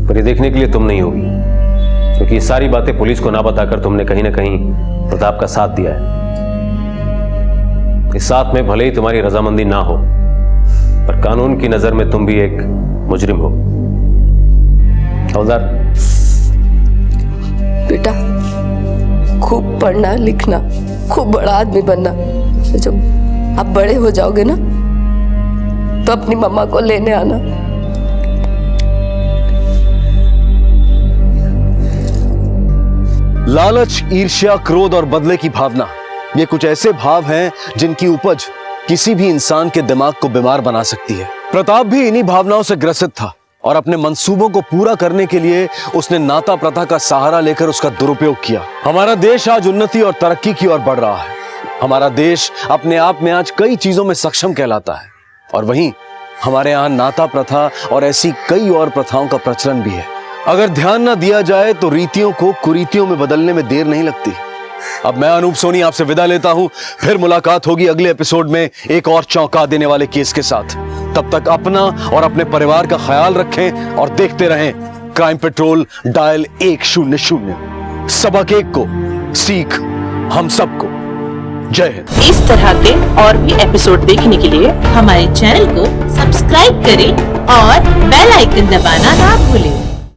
पर ये देखने के लिए तुम नहीं होगी, क्योंकि ये सारी बातें पुलिस को ना बताकर तुमने कहीं ना कहीं प्रताप का साथ दिया है। इस साथ में भले ही तुम्हारी रजामंदी ना हो, पर कानून की नजर में तुम भी एक मुजरिम हो। हवलदार, बेटा, खूब पढ़ना लिखना, खूब बड़ा आदमी बनना। जब आप बड़े हो जाओगे ना तो अपनी मम्मा को लेने आना। लालच, ईर्ष्या, क्रोध और बदले की भावना, ये कुछ ऐसे भाव हैं जिनकी उपज किसी भी इंसान के दिमाग को बीमार बना सकती है। प्रताप भी इन्हीं भावनाओं से ग्रसित था और अपने मंसूबों को पूरा करने के लिए उसने नाता प्रथा का सहारा लेकर उसका दुरुपयोग किया। हमारा देश आज उन्नति और तरक्की की ओर बढ़ रहा है। हमारा देश अपने आप में आज कई चीजों में सक्षम कहलाता है, और वहीं हमारे यहाँ नाता प्रथा और ऐसी कई और प्रथाओं का प्रचलन भी है। अगर ध्यान न दिया जाए तो रीतियों को कुरीतियों में बदलने में देर नहीं लगती। अब मैं अनूप सोनी आपसे विदा लेता हूं। फिर मुलाकात होगी अगले एपिसोड में एक और चौंका देने वाले केस के साथ। तब तक अपना और अपने परिवार का ख्याल रखें और देखते रहें क्राइम पेट्रोल डायल 100। सबक एक को, सीख हम सबको। जय हिंद। इस तरह के और भी एपिसोड देखने के लिए हमारे चैनल को सब्सक्राइब करें और बेल आइकन दबाना ना भूलें।